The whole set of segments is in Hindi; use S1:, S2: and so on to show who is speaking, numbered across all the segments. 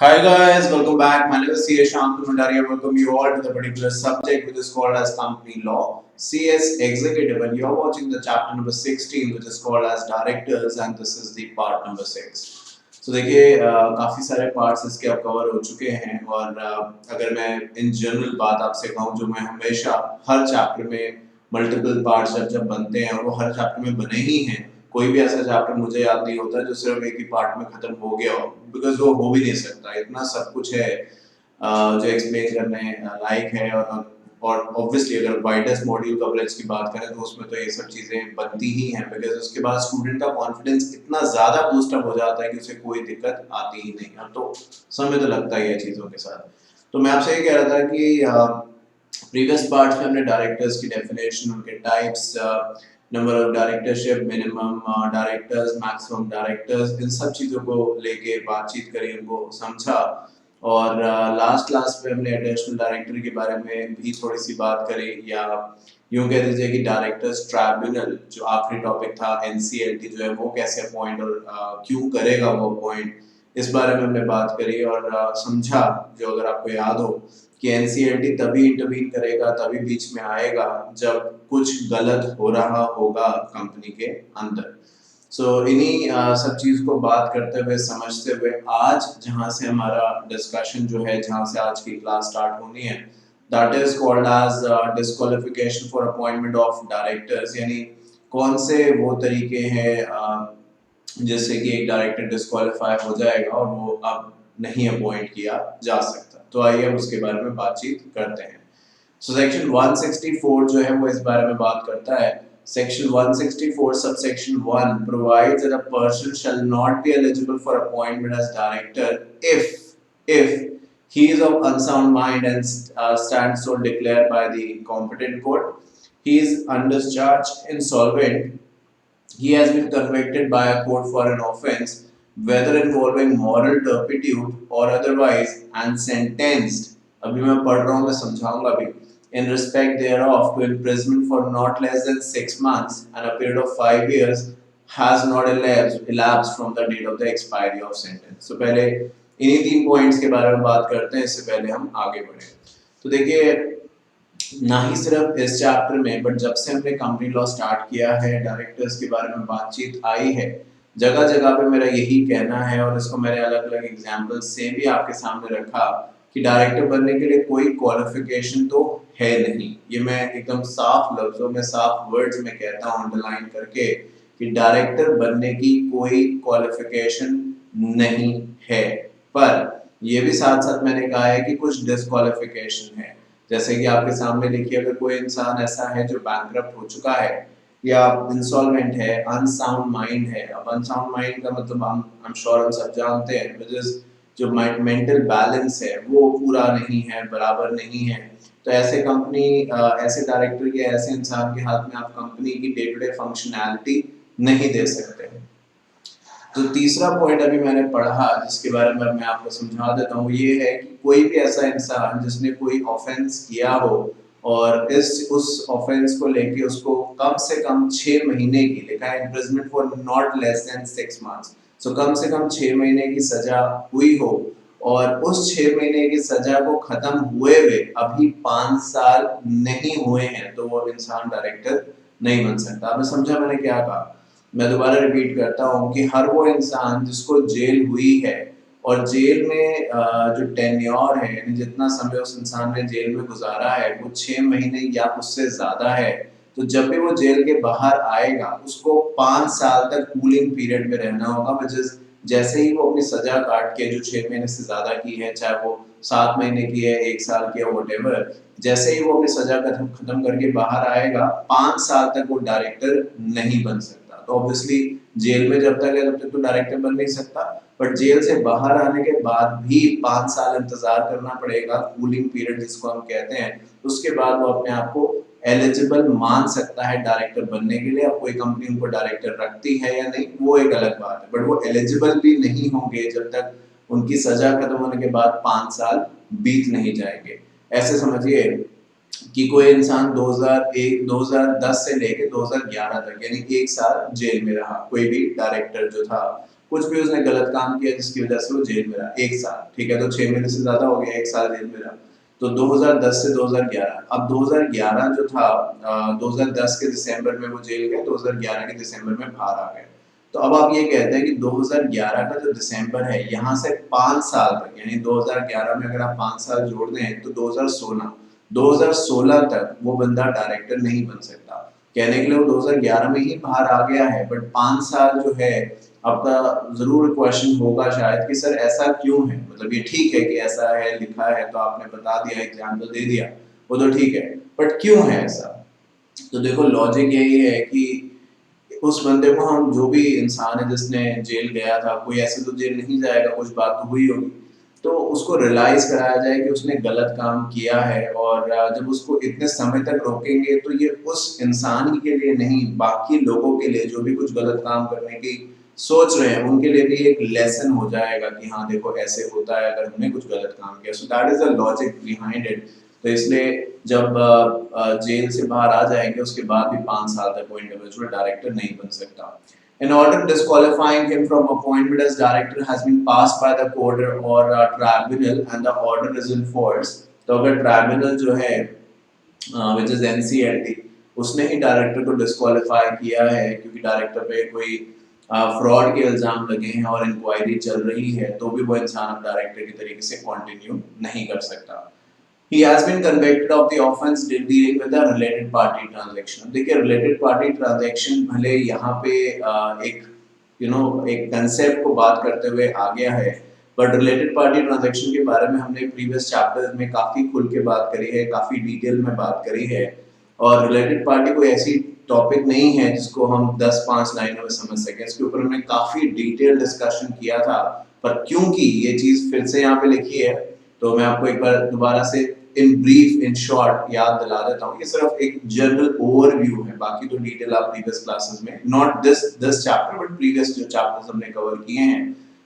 S1: Hi guys, welcome back. My name is CS Shantu Bhandari. I welcome you all to the particular subject which is called as company law, CS executive, and you're watching the chapter number 16 which is called as directors, and this is the part number 6. So देखिए काफ़ी सारे पार्ट्स इसके अब कवर हो चुके हैं और अगर मैं इन जनरल बात आपसे कहूँ जो मैं हमेशा हर चैप्टर में मल्टीपल पार्ट्स जब बनते हैं और वो हर चैप्टर में बने ही हैं, कोई भी ऐसा चैप्टर मुझे याद नहीं होता जो सिर्फ एक ही पार्ट में खत्म हो गया हो, बिकॉज वो हो भी नहीं सकता, इतना सब कुछ है जो एक्सप्लेन करने लायक है। और ऑब्वियसली अगर वाइडेस्ट मॉड्यूल कवरेज की बात करें तो उसमें तो ये सब चीज़ें बनती ही हैं, बिकॉज उसके बाद स्टूडेंट का कॉन्फिडेंस इतना ज़्यादा बूस्टअप हो जाता है कि उसे कोई दिक्कत आती ही नहीं। अब तो समय तो लगता ही है चीज़ों के साथ। तो मैं आपसे ये कह रहा था कि प्रीवियस पार्ट्स में हमने डायरेक्टर्स की डेफिनेशन, उनके types, number of directorship, minimum directors, maximum directors, इन सब चीज़ों को लेके बातचीत करी, उनको समझा। और लास्ट क्लास में हमने एडिशनल डायरेक्टर के बारे में भी थोड़ी सी बात करी, या यूँ कह दीजिए कि डायरेक्टर्स ट्राइब्यूनल जो आखिरी टॉपिक था, एनसीएलटी जो है वो कैसे अपॉइंट और क्यों करेगा वो अपॉइंट, इस बारे में हमने बात करी और समझा। जो अगर आपको याद हो कि एनसीएलटी तभी इंटरवीन करेगा, तभी बीच में आएगा जब कुछ गलत हो रहा होगा कंपनी के अंदर। इन्हीं सब चीज़ को बात करते हुए, समझते हुए, आज जहाँ से हमारा डिस्कशन जो है, जहाँ से आज की क्लास स्टार्ट होनी है, that is called as disqualification for appointment of directors. यानी कौन से वो तरीके हैं जिससे कि एक डायरेक्टर डिस्क्वालीफाई हो जाएगा और वो अब नहीं अपॉइंट किया जा सकता। तो आइए हम उसके बारे में बातचीत करते हैं। सेक्शन 164 जो है वो इस बारे में बात करता है। Section 164 subsection 1 provides that a person shall not be eligible for appointment as director if he is of unsound mind and stands so declared by the competent court, he is undischarged, insolvent, he has been convicted by a court for an offence whether involving moral turpitude or otherwise and sentenced, अभी मैं पढ़ रहा हूँ, मैं समझाऊंगा भी, in respect thereof to imprisonment for not less than 6 months and a period of 5 years has not elapsed from the date of the expiry of sentence। तो पहले इन्हीं 3 पॉइंट्स के बारे में बात करते हैं, इससे पहले हम आगे बढ़े। तो देखिए, ना ही सिर्फ इस चैप्टर में, बट जब से हमने कंपनी लॉ स्टार्ट किया है, डायरेक्टर्स के बारे में बातचीत आई है, जगह जगह पे मेरा यही कहना है और इसको मैंने अलग अलग एग्जाम्पल से भी आपके सामने रखा कि डायरेक्टर बनने के लिए कोई क्वालिफिकेशन तो है नहीं। ये मैं एकदम साफ लफ्जों में, साफ वर्ड्स में कहता हूँ, अंडरलाइन करके, कि डायरेक्टर बनने की कोई क्वालिफिकेशन नहीं है। पर ये भी साथ साथ मैंने कहा है कि कुछ डिस्क्वालिफिकेशन है। जैसे कि आपके सामने देखिए, अगर कोई इंसान ऐसा है जो बैंकरप्ट हो चुका है या इंसॉल्वेंट है, अनसाउंड माइंड है। अब अनसाउंड माइंड का मतलब हम श्योर हम सब जानते हैं, विच इज जो मेंटल बैलेंस है वो पूरा नहीं है, बराबर नहीं है। तो ऐसे कंपनी, ऐसे डायरेक्टर या ऐसे इंसान के हाथ में आप कंपनी की डे टू डे फंक्शनैलिटी नहीं दे सकते। तो तीसरा पॉइंट अभी मैंने पढ़ा, जिसके बारे में मैं आपको समझा देता हूँ, ये है कि कोई भी ऐसा इंसान जिसने कोई ऑफेंस किया हो और उस ऑफेंस को लेके उसको कम से कम 6 महीने की, लिखा है imprisonment for not less than 6 months, so कम से कम 6 महीने की सजा हुई हो और उस 6 महीने की सजा को खत्म हुए हुए अभी 5 साल नहीं हुए हैं, तो वो इंसान डायरेक्टर नहीं बन सकता। आपने समझा मैंने क्या कहा? मैं दोबारा रिपीट करता हूँ कि हर वो इंसान जिसको जेल हुई है और जेल में जो टेन्योर है, यानी जितना समय उस इंसान ने जेल में गुजारा है वो 6 महीने या उससे ज्यादा है, तो जब भी वो जेल के बाहर आएगा उसको 5 साल तक कूलिंग पीरियड में रहना होगा। जैसे ही वो अपनी सजा काट के, जो 6 महीने से ज्यादा की है, चाहे वो 7 महीने की है, 1 साल की है, व्हाटएवर, जैसे ही वो अपनी सजा खत्म करके बाहर आएगा, 5 साल तक वो डायरेक्टर नहीं बन सकता। तो ऑब्वियसली जेल में जब तक है तब तक तो डायरेक्टर बन नहीं सकता, बट जेल से बाहर आने के बाद भी 5 साल इंतजार करना पड़ेगा, कूलिंग पीरियड जिसको हम कहते हैं। उसके बाद वो अपने आप को एलिजिबल मान सकता है डायरेक्टर बनने के लिए। अब कोई कंपनी उनको डायरेक्टर रखती है या नहीं वो एक अलग बात है, बट वो एलिजिबल भी नहीं होंगे जब तक उनकी सजा खत्म होने के बाद 5 साल बीत नहीं जाएंगे। ऐसे समझिए कि कोई इंसान 2010 से लेके 2011 तक, यानी 1 साल जेल में रहा, कोई भी डायरेक्टर जो था, कुछ भी उसने गलत काम किया जिसकी वजह से वो जेल में रहा 1 साल, ठीक है, तो 6 महीने से ज्यादा हो गया, 1 साल जेल में रहा। तो 2010 से 2011, अब 2011 जो था 2010 के दिसंबर में वो जेल गए, 2011 के दिसंबर में बाहर आ गए। तो अब आप ये कहते हैं कि 2011 का जो दिसंबर है यहाँ से 5 साल तक, यानी 2011 में अगर आप 5 साल जोड़ दें तो 2016 तक वो बंदा डायरेक्टर नहीं बन सकता। कहने के लिए वो 2011 में ही बाहर आ गया है, बट 5 साल जो है आपका जरूर क्वेश्चन होगा शायद कि सर ऐसा क्यों है, मतलब ये ठीक है कि ऐसा है लिखा है तो आपने बता दिया, एग्जाम्पल दे दिया, वो तो ठीक है, बट क्यों है ऐसा? तो देखो लॉजिक यही है कि उस बंदे को, हम जो भी इंसान है जिसने जेल गया था, कोई ऐसे तो जेल नहीं जाएगा, कुछ बात तो हुई होगी, तो उसको रियलाइज कराया जाए कि उसने गलत काम किया है, और जब उसको इतने समय तक रोकेंगे तो ये उस इंसान ही के लिए नहीं, बाकी लोगों के लिए जो भी कुछ गलत काम करने की सोच रहे हैं उनके लिए भी एक लेसन हो जाएगा कि हाँ देखो ऐसे होता है अगर हमने कुछ गलत काम किया। So that is the logic behind it. तो इसलिए जब जेल से बाहर आ जाएंगे उसके बाद भी 5 साल तक वो इंडिविजुअल डायरेक्टर नहीं बन सकता। An order disqualifying him from appointment as director has been passed by the court or tribunal and the order is in force। तो अगर ट्राइब्यूनल जो है विच इज एनसीएलटी, उसने ही डायरेक्टर को डिस्क्वालीफाई किया है क्योंकि डायरेक्टर पे कोई फ्रॉड के इल्जाम लगे हैं और इंक्वायरी चल रही है, तो भी वो इंसान अब डायरेक्टर की तरीके से कंटिन्यू नहीं कर सकता। He has been convicted of the offense dealing with a related party transaction। देखिए related party transaction भले यहाँ पे एक एक कंसेप्ट को बात करते हुए आ गया है, बट रिलेटेड पार्टी ट्रांजैक्शन के बारे में हमने प्रीवियस चैप्टर्स में काफी खुल के बात करी है, काफी डिटेल में बात करी है। और रिलेटेड पार्टी कोई ऐसी टॉपिक नहीं है जिसको हम 10-5 लाइनों में समझ सकें, इसके ऊपर हमने काफी डिटेल डिस्कशन किया था। पर क्योंकि ये चीज फिर से यहाँ पे लिखी है तो मैं आपको एक बार दोबारा से इन ब्रीफ इन शॉर्ट याद दिला देता हूँ। ये सिर्फ एक जनरल ओवरव्यू है, बाकी तो डिटेल आप प्रीवियस क्लासेस में, not this chapter but previous जो चैप्टर्स हमने कवर किए हैं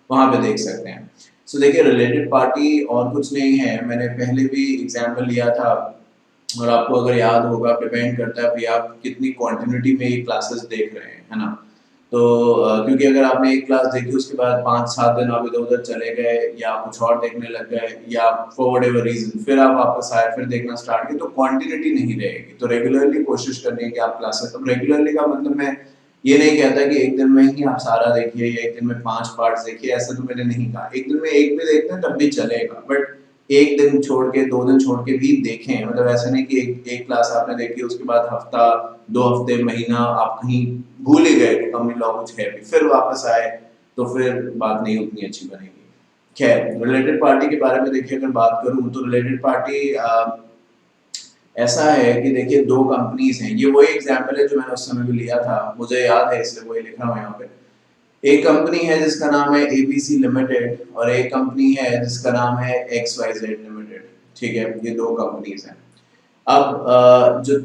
S1: वहां पे देख सकते हैं। सो देखिए रिलेटेड पार्टी और कुछ नहीं है, मैंने पहले भी एग्जाम्पल लिया था और आपको अगर याद होगा, डिपेंड करता है भाई आप कितनी क्वांटिटी में ये क्लासेस देख रहे हैं, है ना। तो क्योंकि अगर आपने एक क्लास देखी उसके बाद 5-7 दिन आप इधर उधर चले गए या कुछ और देखने लग गए या फॉर व्हाटएवर रीजन फिर आप वापस आए फिर देखना स्टार्ट किया तो क्वांटिटी नहीं रहेगी। तो रेगुलरली कोशिश करनी है कि आप क्लासेस, अब रेगुलरली का मतलब मैं ये नहीं कहता कि एक दिन में ही आप सारा देखिए या एक दिन में 5 पार्ट्स देखिए, ऐसा तो मैंने नहीं कहा। एक दिन में एक भी देखते हैं तब भी चलेगा, बट एक दिन छोड़ के 2 दिन छोड़ के भी देखें, मतलब ऐसा नहीं कि एक क्लास आपने देखी उसके बाद हफ्ता 2 हफ्ते महीना आप कहीं भूल ही गए कि कम्युनिटी लॉ कुछ है, फिर वापस आए तो फिर बात नहीं उतनी अच्छी बनेगी। खैर रिलेटेड पार्टी के बारे में देखिए अगर बात करूं तो रिलेटेड पार्टी ऐसा है कि देखिए 2 कंपनीज हैं, ये वही एग्जांपल है जो मैंने उस समय भी लिया था, मुझे याद है इसलिए वही लिख रहा हूँ यहाँ पे। एक कंपनी है जिसका नाम है एबीसी लिमिटेड और एक कंपनी है जिसका नाम है XYZ लिमिटेड, ठीक है, ये 2 कंपनीज हैं। अब जो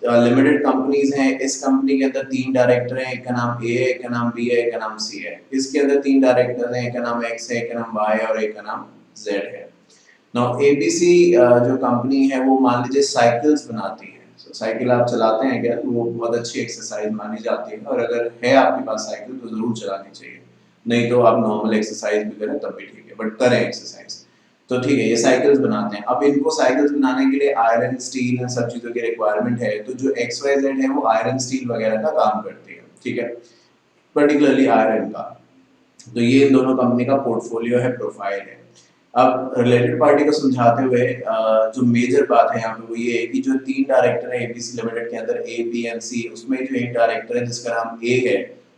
S1: लिमिटेड कंपनीज हैं, इस कंपनी के अंदर 3 डायरेक्टर हैं, एक का नाम ए है, एक का नाम बी है, एक का नाम सी है। इसके अंदर 3 डायरेक्टर हैं, एक का नाम एक्स है, एक का नाम वाई है और एक का नाम जेड है। नाउ एबीसी जो कंपनी है वो मान लीजिए साइकिल्स बनाती है। साइकिल आप चलाते हैं क्या, तो वो बहुत अच्छी एक्सरसाइज मानी जाती है और अगर है आपके पास साइकिल तो जरूर चलानी चाहिए, नहीं तो आप नॉर्मल एक्सरसाइज भी करें तब भी ठीक है, बट करें एक्सरसाइज। तो ठीक है, ये साइकिल्स बनाते हैं। अब इनको साइकिल्स बनाने के लिए आयरन स्टील इन सब चीजों की रिक्वायरमेंट है, तो जो XYZ है वो आयरन स्टील वगैरह का काम करती है, ठीक है, पर्टिकुलरली आयरन का। तो ये इन दोनों कंपनी का पोर्टफोलियो है, प्रोफाइल है। अब रिलेटेड पार्टी को समझाते हुए जो मेजर बात है यहाँ पे वो ये है कि जो 3 डायरेक्टर है एबीसी लिमिटेड के अंदर ए बी एंड सी, उसमें जो एक डायरेक्टर है जिसका नाम ए है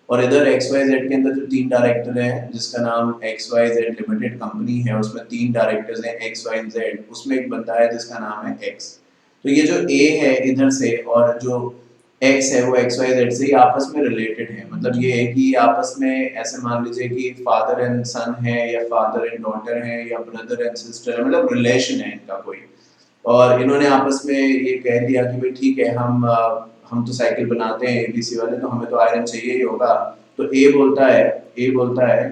S1: और इधर XYZ के अंदर जो 3 डायरेक्टर हैं जिसका नाम XYZ लिमिटेड कंपनी है, उसमें 3 डायरेक्टर्स हैं XYZ, उसमें एक बंदा है जिसका नाम है X। तो ये जो ए है इधर से और जो एक्स है वो XYZ से ही आपस में रिलेटेड है, मतलब ये है कि आपस में ऐसे मान लीजिए कि फादर एंड सन है या फादर एंड डॉटर है या ब्रदर एंड सिस्टर है, मतलब रिलेशन है इनका कोई। और इन्होंने आपस में ये कह दिया कि भाई ठीक है, हम तो साइकिल बनाते हैं एबीसी वाले, तो हमें तो आयरन चाहिए ही होगा। तो ए बोलता है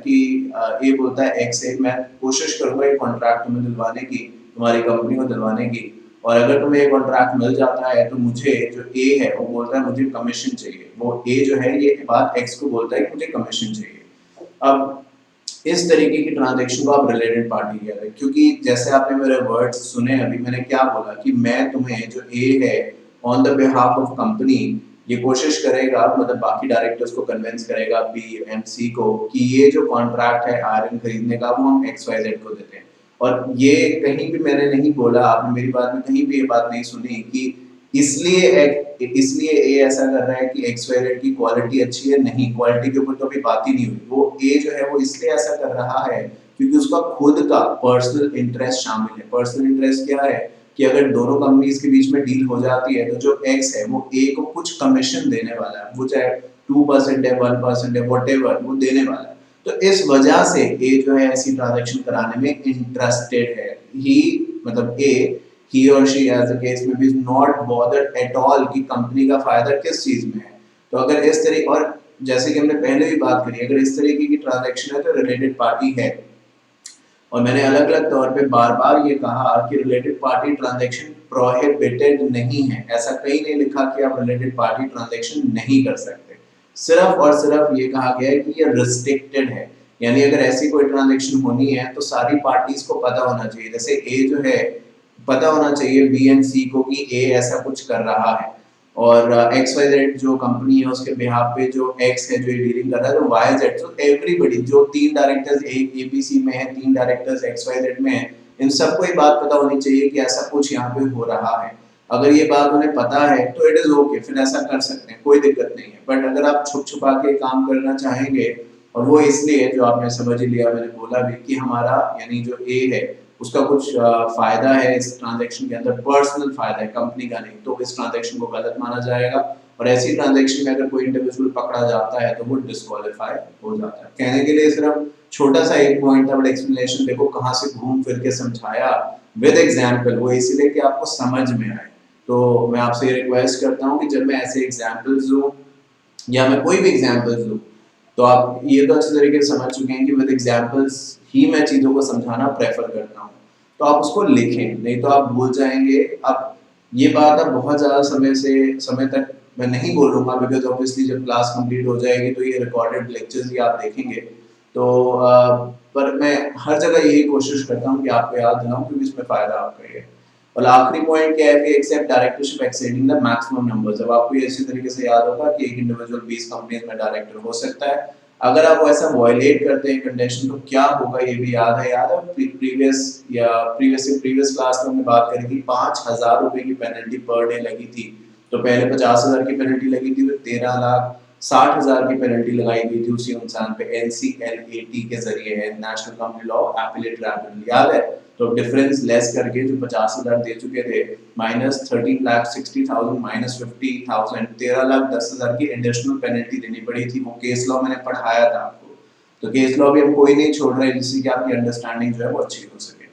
S1: कि ए बोलता है एक्स से, मैं कोशिश करूंगा एक कॉन्ट्रैक्ट तुम्हें दिलवाने की, तुम्हारी कंपनी को दिलवाने की, और अगर तुम्हें एक कॉन्ट्रैक्ट मिल जाता है तो मुझे, जो ए है वो बोलता है मुझे कमीशन चाहिए, वो ए जो है ये बात एक्स को बोलता है कि मुझे कमीशन चाहिए। अब इस तरीके की ट्रांजैक्शन को आप रिलेटेड पार्टी कह रहे हैं, क्योंकि जैसे आपने मेरे वर्ड्स सुने अभी, मैंने क्या बोला कि मैं तुम्हें जो ए है on the behalf of company ये कोशिश करेगा, मतलब बाकी डायरेक्टर्स को कन्विंस करेगा बी एंड सी को कि ये जो कॉन्ट्रैक्ट है आयरन खरीदने का वो हम XYZ को देते हैं। और ये कहीं भी मैंने नहीं बोला, आपने मेरी बात में कहीं भी ये बात नहीं सुनी कि इसलिए ए ऐसा कर रहा है कि XYZ की क्वालिटी अच्छी है। नहीं, क्वालिटी के ऊपर तो अभी बात ही नहीं हुई। वो ए जो है वो इसलिए ऐसा कर रहा है क्योंकि उसका खुद का पर्सनल इंटरेस्ट शामिल है। पर्सनल इंटरेस्ट क्या है कि अगर दोनों कंपनीज के बीच में डील हो जाती है तो जो एक्स है वो ए को कुछ कमीशन देने वाला है, वो चाहे 2% है, 1% है, व्हाटएवर वो देने वाला है। तो इस वजह से ए जो है ऐसी ट्रांजैक्शन कराने में इंटरेस्टेड है। ही मतलब ए, he or she as the case may be is not bothered at all कि कंपनी का फायदा किस चीज में है। तो अगर इस तरह, और जैसे कि हमने पहले भी बात करी, अगर इस तरीके की ट्रांजैक्शन है तो रिलेटेड पार्टी है। और मैंने अलग अलग तौर पे बार बार ये कहा कि रिलेटेड पार्टी ट्रांजैक्शन प्रोहिबिटेड नहीं है। ऐसा कहीं नहीं लिखा कि आप रिलेटेड पार्टी ट्रांजैक्शन नहीं कर सकते। सिर्फ और सिर्फ ये कहा गया है कि ये रिस्ट्रिक्टेड है, यानी अगर ऐसी कोई ट्रांजैक्शन होनी है तो सारी पार्टीज को पता होना चाहिए। जैसे ए जो है, पता होना चाहिए बी एंड सी को कि ए ऐसा कुछ कर रहा है, और XYZ जो कंपनी है उसके बिहाफ पे जो X है जो ये डीलिंग कर रहा है, तो YZ, तो एवरीबॉडी जो 3 डायरेक्टर्स ABC में है, 3 डायरेक्टर्स XYZ में है, इन सबको ये बात पता होनी चाहिए कि ऐसा कुछ यहाँ पे हो रहा है। अगर ये बात उन्हें पता है तो इट इज ओके, फिर ऐसा कर सकते हैं, कोई दिक्कत नहीं है। बट अगर आप छुप छुपा के काम करना चाहेंगे, और वो इसलिए जो आपने समझ ही लिया, मैंने बोला भी कि हमारा यानी जो ए है उसका कुछ फायदा है इस ट्रांजैक्शन के अंदर, पर्सनल फायदा है, कंपनी का नहीं, तो इस ट्रांजैक्शन को गलत माना जाएगा। और ऐसी ट्रांजैक्शन में अगर कोई इंडिविजुअल पकड़ा जाता है तो वो डिस्क्वालीफाई हो जाता है। कहने के लिए सिर्फ छोटा सा एक पॉइंट था, बट एक्सप्लेनेशन देखो कहाँ से घूम फिर के समझाया विद एग्जाम्पल, वो इसीलिए कि आपको समझ में आए। तो मैं आपसे ये रिक्वेस्ट करता हूँ कि जब मैं ऐसे एग्जाम्पल्स दूँ या मैं कोई भी एग्जाम्पल्स दूँ, तो आप ये तो अच्छे तरीके से समझ चुके हैं कि विद एग्जाम्पल्स ही मैं चीज़ों को समझाना प्रेफर करता हूँ। तो आप उसको लिखें, नहीं तो आप भूल जाएंगे। अब ये बात अब बहुत ज़्यादा समय तक मैं नहीं बोलूँगा, बिकॉज ऑब्वियसली जब क्लास कंप्लीट हो जाएगी तो ये रिकॉर्डेड लेक्चर्स ही आप देखेंगे। तो पर मैं हर जगह यही कोशिश करता हूँ कि आपको याद दिलाऊं, क्योंकि इसमें फ़ायदा आपका ही है। और आखिरी पॉइंट क्या है कि except directorship exceeding the maximum numbers. अब आपको ये इसी तरीके से याद होगा कि एक इंडिविजुअल 20 कंपनीज में डायरेक्टर हो सकता है। अगर आप ऐसा वायलेट करते हैं कंडीशन तो क्या होगा ये भी याद है प्रीवियस क्लास में हमने बात करी थी, 5,000 रुपए की पेनल्टी पर डे लगी थी। तो पहले 50,000 की पेनल्टी लगी थी, फिर 13,60,000 की पेनल्टी लगाई गई थी उसी इंसान पे NCLAT के जरिए है, national company law appellate tribunal, याद है। तो डिफरेंस लेस करके जो 50,000 दे चुके थे माइनस 13,60,000 माइनस 50,000, 13,10,000 की एडिशनल पेनल्टी देनी पड़ी थी। वो केस लॉ मैंने पढ़ाया था आपको। तो केस लॉ भी हम कोई नहीं छोड़ रहे जिससे कि आपकी अंडरस्टैंडिंग जो है वो अच्छी हो सके।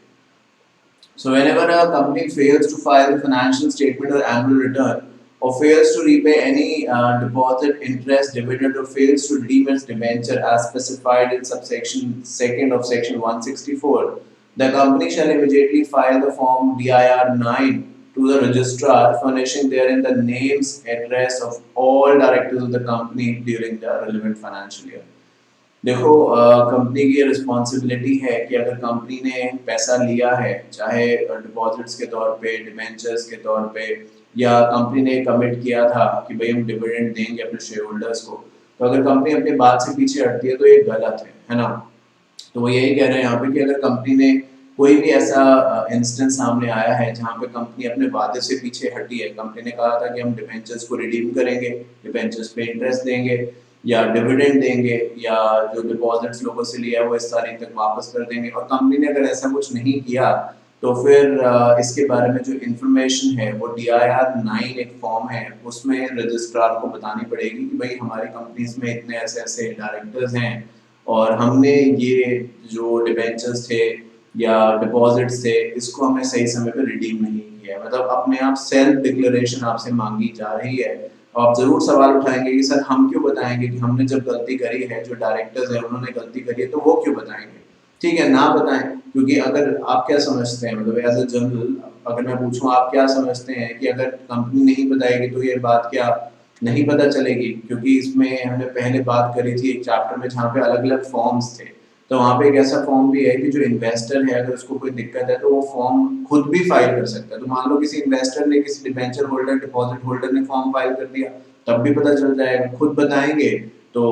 S1: So whenever a company fails to file the financial statement or annual return, or fails to repay any deposit, interest, dividend, or fails to redeem its debenture as specified in subsection 2nd of section 164, the company shall immediately file the form DIR 9 to the registrar, furnishing therein the names, address of all directors of the company during the relevant financial year. देखो कंपनी की रिस्पॉन्सिबिलिटी है कि अगर कंपनी ने पैसा लिया है, चाहे डिपॉजिट्स के तौर पे, डिबेंचर्स के तौर पे, या कंपनी ने कमिट किया था कि भाई हम डिविडेंड देंगे अपने शेयर होल्डर्स को, तो अगर कंपनी अपनी बात से पीछे हटती है तो ये गलत है ना। तो वो यही कह रहे हैं यहाँ पे कि अगर कंपनी ने कोई भी ऐसा इंस्टेंस सामने आया है जहाँ पे कंपनी अपने वादे से पीछे हटी है, कंपनी ने कहा था कि हम डिबेंचर्स को रिडीम करेंगे, डिबेंचर्स पे इंटरेस्ट देंगे या डिविडेंड देंगे, या जो डिपॉजिट्स लोगों से लिया है वो इस तारीख तक वापस कर देंगे, और कंपनी ने अगर ऐसा कुछ नहीं किया तो फिर इसके बारे में जो इन्फॉर्मेशन है वो DIR 9 एक फॉर्म है, उसमें रजिस्ट्रार को बतानी पड़ेगी कि भाई हमारी कंपनीज में इतने ऐसे ऐसे डायरेक्टर्स हैं और हमने ये जो डिबेंचर्स थे या डिपॉजिट्स थे इसको हमने सही समय पे रिडीम नहीं किया। मतलब अपने आप सेल्फ डिक्लेरेशन आपसे मांगी जा रही है। आप जरूर सवाल उठाएंगे कि सर हम क्यों बताएंगे कि हमने जब गलती करी है, जो डायरेक्टर्स हैं उन्होंने गलती करी है, तो वो क्यों बताएंगे? ठीक है, ना बताएं, क्योंकि अगर आप क्या समझते हैं, मतलब एज अ जनरल अगर मैं पूछूं आप क्या समझते हैं कि अगर कंपनी नहीं बताएगी तो ये बात क्या नहीं पता चलेगी, क्योंकि इसमें हमने पहले बात करी थी एक चैप्टर में जहाँ पे अलग अलग फॉर्म्स थे। तो वहाँ पे एक ऐसा फॉर्म भी है कि जो इन्वेस्टर है अगर उसको कोई दिक्कत है तो वो फॉर्म खुद भी फाइल कर सकता है। तो मान लो किसी इन्वेस्टर ने, किसी डिबेंचर होल्डर, डिपॉजिट होल्डर ने फॉर्म फाइल कर दिया, तब भी पता चल जाएगा। खुद बताएंगे तो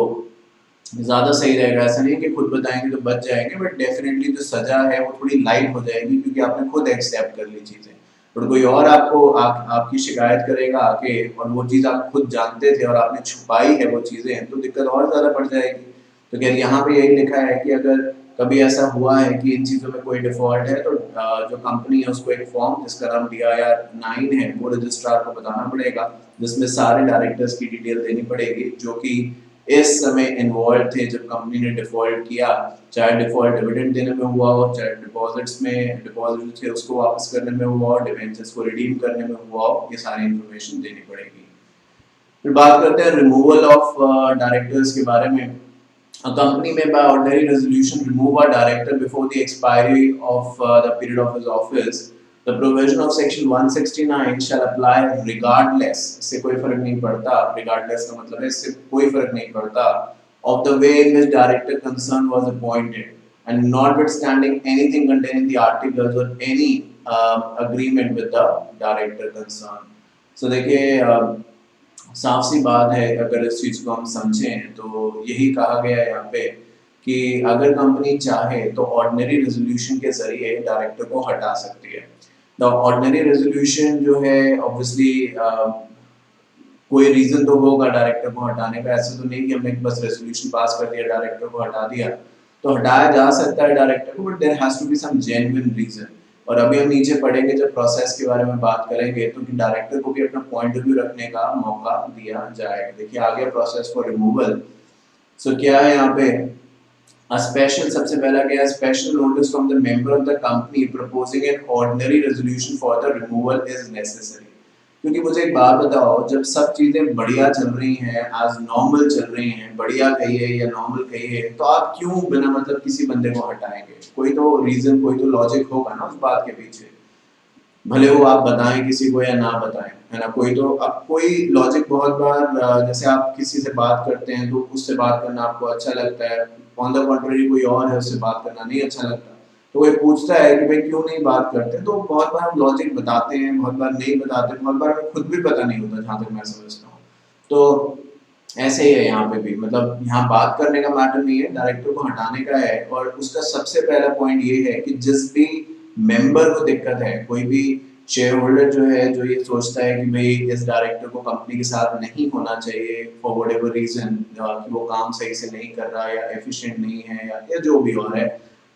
S1: ज्यादा सही रहेगा। ऐसा नहीं है कि खुद बताएंगे तो बच जाएंगे, बट डेफिनेटली जो सजा है वो थोड़ी लाइट हो जाएगी, क्योंकि आपने खुद एक्सेप्ट कर ली चीजें। और कोई और आपको आपकी शिकायत करेगा आके, और वो चीज आप खुद जानते थे और आपने छुपाई है वो चीजें, तो दिक्कत और ज्यादा बढ़ जाएगी। तो खैर यहाँ पे यही लिखा है कि अगर कभी ऐसा हुआ है कि इन चीजों में कोई डिफॉल्ट है, तो जो कंपनी है उसको एक फॉर्म जिसका नाम DIR-9 है वो रजिस्ट्रार को बताना पड़ेगा, जिसमें सारे डायरेक्टर्स की डिटेल देनी पड़ेगी जो कि इस समय इन्वॉल्व थे जब कंपनी ने डिफॉल्ट किया। चाहे डिफॉल्ट डिविडेंड देने में हुआ हो, चाहे डिपॉजिट्स में डिपॉजिट थे उसको वापस करने में हुआ हो, डिवेंचर्स को रिडीम करने में हुआ हो, ये सारी इंफॉर्मेशन देनी पड़ेगी। फिर बात करते हैं रिमूवल ऑफ डायरेक्टर्स के बारे में। A company may by ordinary resolution remove a director before the expiry of the period of his office. The provision of section 169 shall apply regardless, इससे कोई फर्क नहीं पड़ता, regardless का मतलब है इससे कोई फर्क नहीं पड़ता, of the way in which director concerned was appointed, and notwithstanding anything contained in the articles or any agreement with the director concerned. So देखिए साफ सी बात है, अगर इस चीज को हम समझें तो यही कहा गया है यहाँ पे कि अगर कंपनी चाहे तो ऑर्डिनरी रेजोल्यूशन के जरिए डायरेक्टर को हटा सकती है। द ऑर्डिनरी रेजोल्यूशन जो है ऑब्वियसली कोई रीजन तो होगा डायरेक्टर को हटाने का, ऐसा तो नहीं कि हमने बस रेजोल्यूशन पास कर दिया डायरेक्टर को हटा दिया। तो हटाया जा सकता है डायरेक्टर को, but there has to be some genuine reason. और अभी हम नीचे पढ़ेंगे जब प्रोसेस के बारे में बात करेंगे तो कि डायरेक्टर को भी अपना पॉइंट ऑफ व्यू रखने का मौका दिया जाएगा। देखिए आगे प्रोसेस फॉर रिमूवल। सो क्या है यहाँ पे, a special, सबसे पहला क्या है, special notice from the member of the company proposing an ordinary resolution for the removal is necessary। क्योंकि मुझे एक बात बताओ, जब सब चीजें बढ़िया चल रही हैं, आज नॉर्मल चल रही हैं, बढ़िया कहिए या नॉर्मल कहिए, तो आप क्यों बिना मतलब किसी बंदे को हटाएंगे? कोई तो रीजन, कोई तो लॉजिक होगा ना उस बात के पीछे, भले वो आप बताएं किसी को या ना बताएं, है ना। कोई तो अब कोई लॉजिक, बहुत बार जैसे आप किसी से बात करते हैं तो उससे बात करना आपको अच्छा लगता है, ऑन द कॉन्ट्ररी कोई और है उससे बात करना नहीं अच्छा लगता, तो कोई पूछता है कि भाई क्यों नहीं बात करते, तो बहुत बार हम लॉजिक बताते हैं, बहुत बार नहीं बताते, बहुत बार हमें खुद भी पता नहीं होता, जहाँ तक मैं समझता हूँ। तो ऐसे ही है यहाँ पे भी, मतलब यहाँ बात करने का मैटर नहीं है, डायरेक्टर को हटाने का है। और उसका सबसे पहला पॉइंट ये है कि जिस भी मेंबर को दिक्कत है, कोई भी शेयर होल्डर जो है, जो ये सोचता है कि भाई इस डायरेक्टर को कंपनी के साथ नहीं होना चाहिए फॉर व्हाटएवर रीजन, कि वो काम सही से नहीं कर रहा है या एफिशिएंट नहीं है या जो भी और है,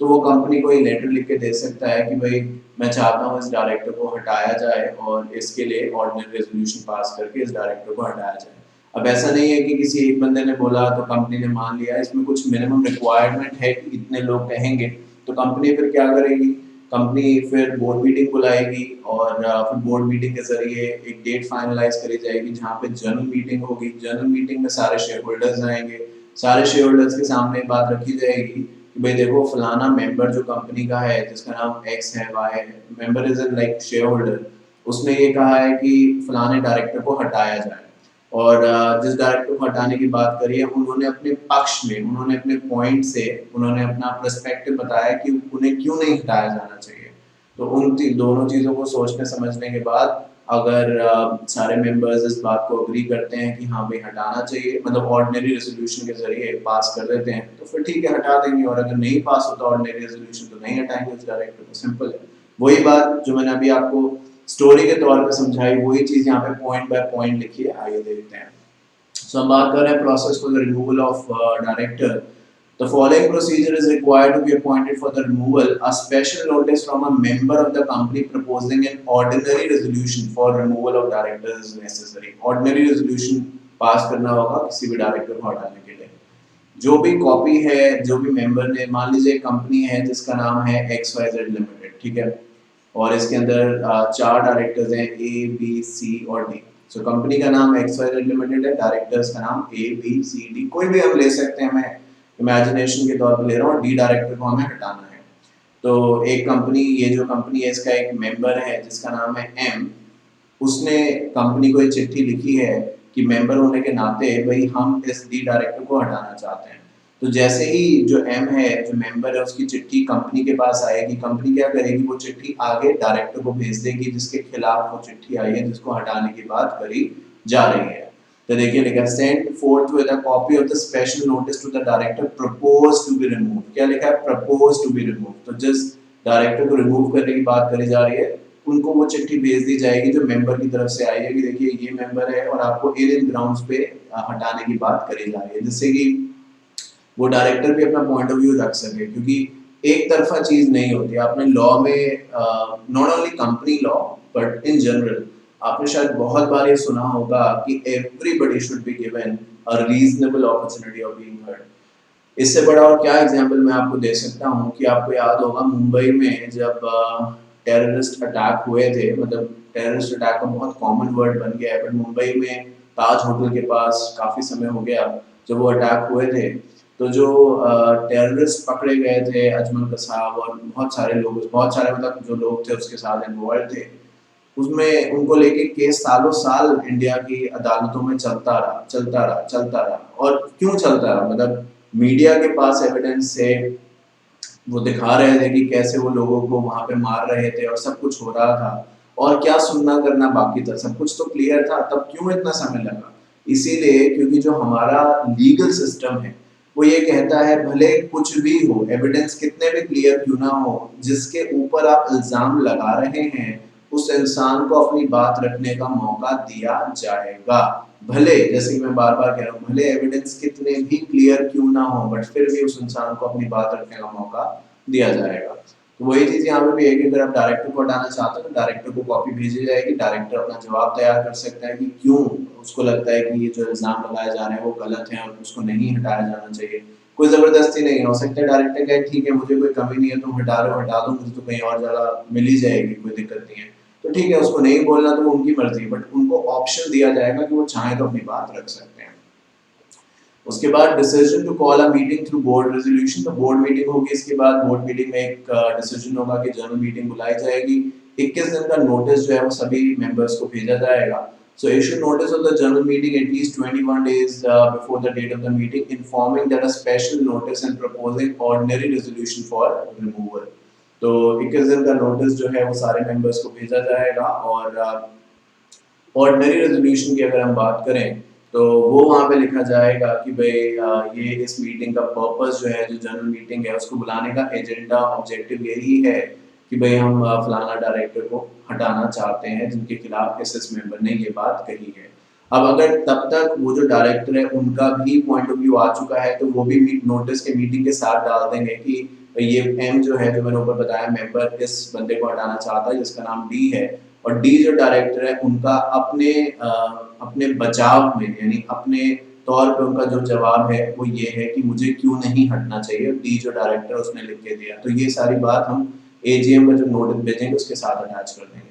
S1: तो वो कंपनी को ये लेटर लिख के दे सकता है कि भाई मैं चाहता हूँ इस डायरेक्टर को हटाया जाए, और इसके लिए ऑर्डिनरी रेजोल्यूशन पास करके इस डायरेक्टर को हटाया जाए। अब ऐसा नहीं है कि किसी एक बंदे ने बोला तो कंपनी ने मान लिया, इसमें कुछ मिनिमम रिक्वायरमेंट है कि इतने लोग कहेंगे, तो कंपनी फिर क्या करेगी, कंपनी फिर बोर्ड मीटिंग बुलाएगी, और फिर बोर्ड मीटिंग के जरिए एक डेट फाइनलाइज करी जाएगी जहाँ पे जनरल मीटिंग होगी। जनरल मीटिंग में सारे शेयर होल्डर्स आएंगे, सारे शेयर होल्डर्स के सामने बात रखी जाएगी कि भाई देखो फलाना मेंबर जो कंपनी का है, जिसका नाम एक्स है, वाई है, member is like share holder, उसने ये कहा है कि फलाने डायरेक्टर को हटाया जाए। और जिस डायरेक्टर को हटाने की बात करी है, उन्होंने अपने पक्ष में, उन्होंने अपने पॉइंट से, उन्होंने अपना पर्सपेक्टिव बताया कि उन्हें क्यों नहीं हटाया जाना चाहिए। तो उन दोनों चीज़ों को सोचने समझने के बाद अगर सारे मेंबर्स इस बात को अग्री करते हैं कि हाँ भाई हटाना चाहिए, मतलब ऑर्डिनरी रेजोल्यूशन के जरिए पास कर देते हैं, तो फिर ठीक है हटा देंगे। और अगर नहीं पास होता ऑर्डिनरी रेजोल्यूशन तो नहीं हटाएंगे उस डायरेक्टर को, सिंपल है। वही बात जो मैंने अभी आपको स्टोरी के तौर पे समझाई, वही चीज यहाँ पे पॉइंट बाय पॉइंट लिखी है, आइए देखते हैं। सो हम बात कर रहे हैं process for the removal of director. The following procedure is required to be appointed for the removal. A special notice from a member of the company proposing an ordinary resolution for removal of director is necessary. Ordinary resolution पास करना होगा किसी भी डायरेक्टर को हटाने के लिए। जो भी कॉपी है, जो भी मेंबर ने, मान लीजिए कंपनी है जिसका नाम है XYZ लिमिटेड, ठीक है, और इसके अंदर 4 डायरेक्टर्स हैं, A, B, C और D। सो कंपनी का नाम XYZ लिमिटेड है, डायरेक्टर्स का नाम A, B, C, D, कोई भी हम ले सकते हैं, मैं इमेजिनेशन के तौर पे ले रहा हूँ। D डायरेक्टर को हमें हटाना है। तो एक कंपनी, ये जो कंपनी है इसका एक मेंबर है जिसका नाम है M, उसने कंपनी को एक चिट्ठी लिखी है कि मेंबर होने के नाते भाई हम इस डी डायरेक्टर को हटाना चाहते हैं। तो जैसे ही जो एम है, जो मेंबर है, उसकी चिट्ठी कंपनी के पास आएगी, कंपनी क्या करेगी, वो चिट्ठी आगे डायरेक्टर को भेज देगी जिसके खिलाफ वो चिट्ठी आई है, जिसको हटाने की बात करी जा रही है। तो देखिए लिखा है send forth with a copy of the special notice to the director propose to be remove. क्या लिखा है, प्रपोज टू बी रिमूव। तो जिस डायरेक्टर को रिमूव करने की बात करी जा रही है उनको वो चिट्ठी भेज दी जाएगी जो मेंबर की तरफ से आई है कि देखिए ये मेंबर है और आपको इन ग्राउंड्स पे हटाने की बात करी जा रही है, जिससे कि वो डायरेक्टर भी अपना पॉइंट ऑफ व्यू रख सके, क्योंकि एक तरफा चीज नहीं होती। आपने लॉ में not only company law but in general आपने शायद बहुत बार ये सुना होगा कि everybody should be given a reasonable opportunity of being heard. इससे बड़ा और क्या एग्जांपल मैं आपको दे सकता हूँ कि आपको याद होगा मुंबई में जब टेररिस्ट अटैक हुए थे, मतलब टेररिस्ट अटैक का बहुत कॉमन वर्ड बन गया है, बट मुंबई में ताज होटल के पास काफी समय हो गया जब वो अटैक हुए थे, तो जो टेररिस्ट पकड़े गए थे अजमल कसाब और बहुत सारे लोग, बहुत सारे मतलब जो लोग थे उसके साथ इन्वॉल्व थे, उसमें उनको लेके केस सालों साल इंडिया की अदालतों में चलता रहा। और क्यों चलता रहा, मतलब मीडिया के पास एविडेंस से वो दिखा रहे थे कि कैसे वो लोगों को वहां पे मार रहे थे और सब कुछ हो रहा था, और क्या सुनना करना बाकी था, सब कुछ तो क्लियर था, तब क्यों इतना समय लगा? इसीलिए क्योंकि जो हमारा लीगल सिस्टम है वो ये कहता है भले कुछ भी हो, एविडेंस कितने भी क्लियर क्यों ना हो, जिसके ऊपर आप इल्जाम लगा रहे हैं उस इंसान को अपनी बात रखने का मौका दिया जाएगा। भले, जैसे कि मैं बार बार कह रहा हूँ, भले एविडेंस कितने भी क्लियर क्यों ना हो बट फिर भी उस इंसान को अपनी बात रखने का मौका दिया जाएगा। तो वही चीज यहाँ पे भी है कि अगर आप डायरेक्टर को हटाना चाहते हो तो डायरेक्टर को कॉपी भेजी जाएगी, डायरेक्टर अपना जवाब तैयार कर सकता है कि क्यों उसको लगता है कि ये जो इल्जाम लगाए जा रहे हैं वो गलत है और उसको नहीं हटाया जाना चाहिए। कोई जबरदस्ती नहीं हो सकता, डायरेक्टर कहे ठीक है मुझे कोई कमी नहीं है, तुम हटा रहे हो हटा दो, मुझे तो कहीं और जगह मिल ही जाएगी, कोई दिक्कत नहीं है। तो ठीक है, उसको नहीं बोलना तो वो उनकी मर्जी, बट उनको ऑप्शन दिया जाएगा कि वो चाहे तो अपनी बात रख सकते हैं। उसके बाद decision to call a meeting through board resolution. तो बोर्ड मीटिंग होगी, इसके बाद बोर्ड मीटिंग में एक डिसीजन होगा कि जनरल मीटिंग बुलाई जाएगी। 21 दिन का नोटिस जो है वो सभी मेंबर्स को भेजा जाएगा। So issue notice of the general meeting at least 21 days before the date of the meeting, informing that a special notice and proposing ordinary resolution for removal. तो 21 दिन का नोटिस जो है वो सारे मेंबर्स को भेजा जाएगा, और ऑर्डिनरी रेजोल्यूशन की अगर हम बात करें तो वो वहाँ पे लिखा जाएगा कि भाई ये इस मीटिंग का पर्पस जो है, जो जनरल मीटिंग है उसको बुलाने का एजेंडा ऑब्जेक्टिव यही है कि भाई हम फलाना डायरेक्टर को हटाना चाहते हैं जिनके खिलाफ इस मेंबर ने ये बात कही है। अब अगर तब तक वो जो डायरेक्टर है उनका भी पॉइंट ऑफ व्यू आ चुका है तो वो भी नोटिस के मीटिंग के साथ डाल देंगे कि ये एम जो है, जो मैंने ऊपर बताया, मेंबर इस बंदे को हटाना चाहता है जिसका नाम डी है, और डी जो डायरेक्टर है उनका अपने बचाव में, यानी अपने तौर पे उनका जो जवाब है वो ये है कि मुझे क्यों नहीं हटना चाहिए, डी जो डायरेक्टर उसने लिख के दिया। तो ये सारी बात हम एजीएम का जो नोटिस भेजेंगे उसके साथ अटैच कर देंगे।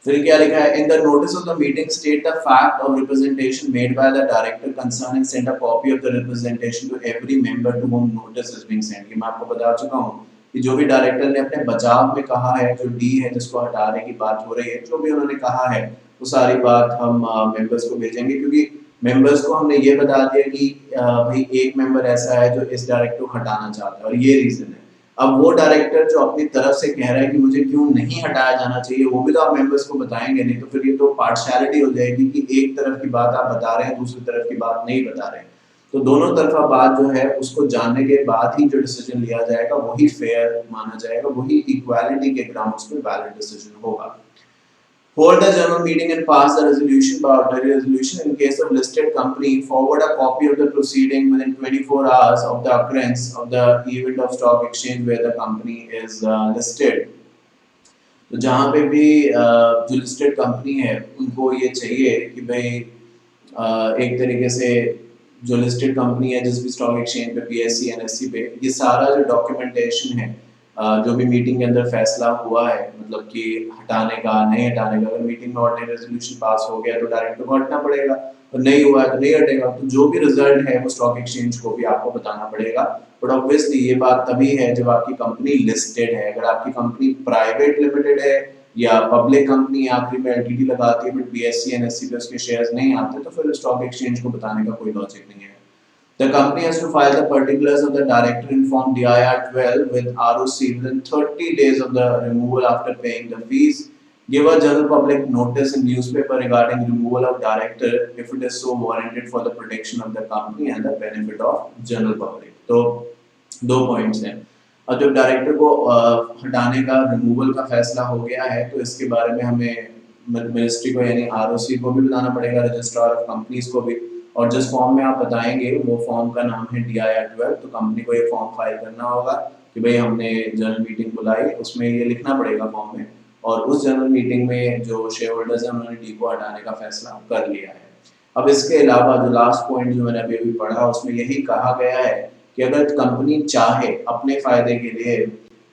S1: फिर क्या लिखा है, in the notice of the meeting state the fact of representation made by the director concern and send a copy of the representation to every member to whom notice is being sent. ये मैं आपको बता चुका हूँ कि जो भी डायरेक्टर ने अपने बचाव में कहा है, जो डी है जिसको हटाने की बात हो रही है, जो भी उन्होंने कहा है वो सारी बात हम मेंबर्स को भेजेंगे, क्योंकि मेंबर्स को हमने ये बता दिया कि भाई एक मेंबर ऐसा है जो इस डायरेक्टर को हटाना चाहता है और ये रीजन है। अब वो डायरेक्टर जो अपनी तरफ से कह रहा है कि मुझे क्यों नहीं हटाया जाना चाहिए वो भी तो आप मेंबर्स को बताएंगे, नहीं तो फिर ये तो पार्शियलिटी हो जाएगी कि एक तरफ की बात आप बता रहे हैं दूसरी तरफ की बात नहीं बता रहे हैं। तो दोनों तरफा बात जो है उसको जानने के बाद ही जो डिसीजन लिया जाएगा वही फेयर माना जाएगा, वही इक्वालिटी के ग्राउंड्स पे वैलिड डिसीजन होगा। Hold the general meeting and pass the resolution by ordinary resolution. In case of listed company, forward a copy of the proceeding within 24 hours of the occurrence of the event of stock exchange where the company is listed. तो जहाँ पे भी जो लिस्टेड कंपनी है उनको ये चाहिए कि भाई एक तरीके से जो लिस्टेड कंपनी है जिस भी स्टॉक एक्सचेंज पे, पीएससी, एनएससी पे, ये सारा जो डॉक्यूमेंटेशन है, जो भी मीटिंग के अंदर फैसला हुआ है, मतलब कि हटाने का नहीं हटाने का, अगर मीटिंग में ऑर्डिनरी रेजोल्यूशन पास हो गया तो डायरेक्टर को हटना पड़ेगा, और नहीं हुआ है तो नहीं हटेगा। तो जो भी रिजल्ट है वो स्टॉक एक्सचेंज को भी आपको बताना पड़ेगा। बट ऑब्वियसली ये बात तभी है जब आपकी कंपनी लिस्टेड है। अगर आपकी कंपनी प्राइवेट लिमिटेड है या पब्लिक कंपनी आखिरी में एलटीडी लगाती है बट बीएसई एनएसई पे उसके शेयर्स नहीं आते, तो फिर स्टॉक एक्सचेंज को बताने का कोई लॉजिक नहीं है। The company has to file the particulars of the director in Form DIR-12 with ROC within 30 days of the removal after paying the fees. Give a general public notice in newspaper regarding removal of director if it is so warranted for the protection of the company and the benefit of general public. तो दो पॉइंट्स हैं। और जब डायरेक्टर को हटाने का रिमूवल का फैसला हो गया है तो इसके बारे में हमें मिनिस्ट्री को यानी आरओसी को भी बताना पड़ेगा, रजिस्ट्रार ऑफ कंपनीज को भी, और जिस फॉर्म में आप बताएंगे वो फॉर्म का नाम है DIR-12। तो कंपनी को ये फॉर्म फाइल करना होगा कि भाई हमने जनरल मीटिंग बुलाई, उसमें ये लिखना पड़ेगा फॉर्म में, और उस जनरल मीटिंग में जो शेयर होल्डर्स हैं उन्होंने डी को हटाने का फैसला कर लिया है। अब इसके अलावा जो लास्ट पॉइंट जो मैंने अभी पढ़ा उसमें यही कहा गया है कि अगर कंपनी चाहे अपने फायदे के लिए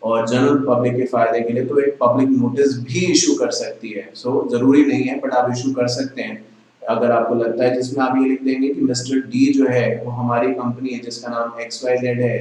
S1: और जनरल पब्लिक के फायदे के लिए तो एक पब्लिक नोटिस भी इशू कर सकती है। सो जरूरी नहीं है बट आप इशू कर सकते हैं अगर आपको लगता है, जिसमें आप ये लिख देंगे कि मिस्टर डी जो है वो हमारी कंपनी है जिसका नाम XYZ है,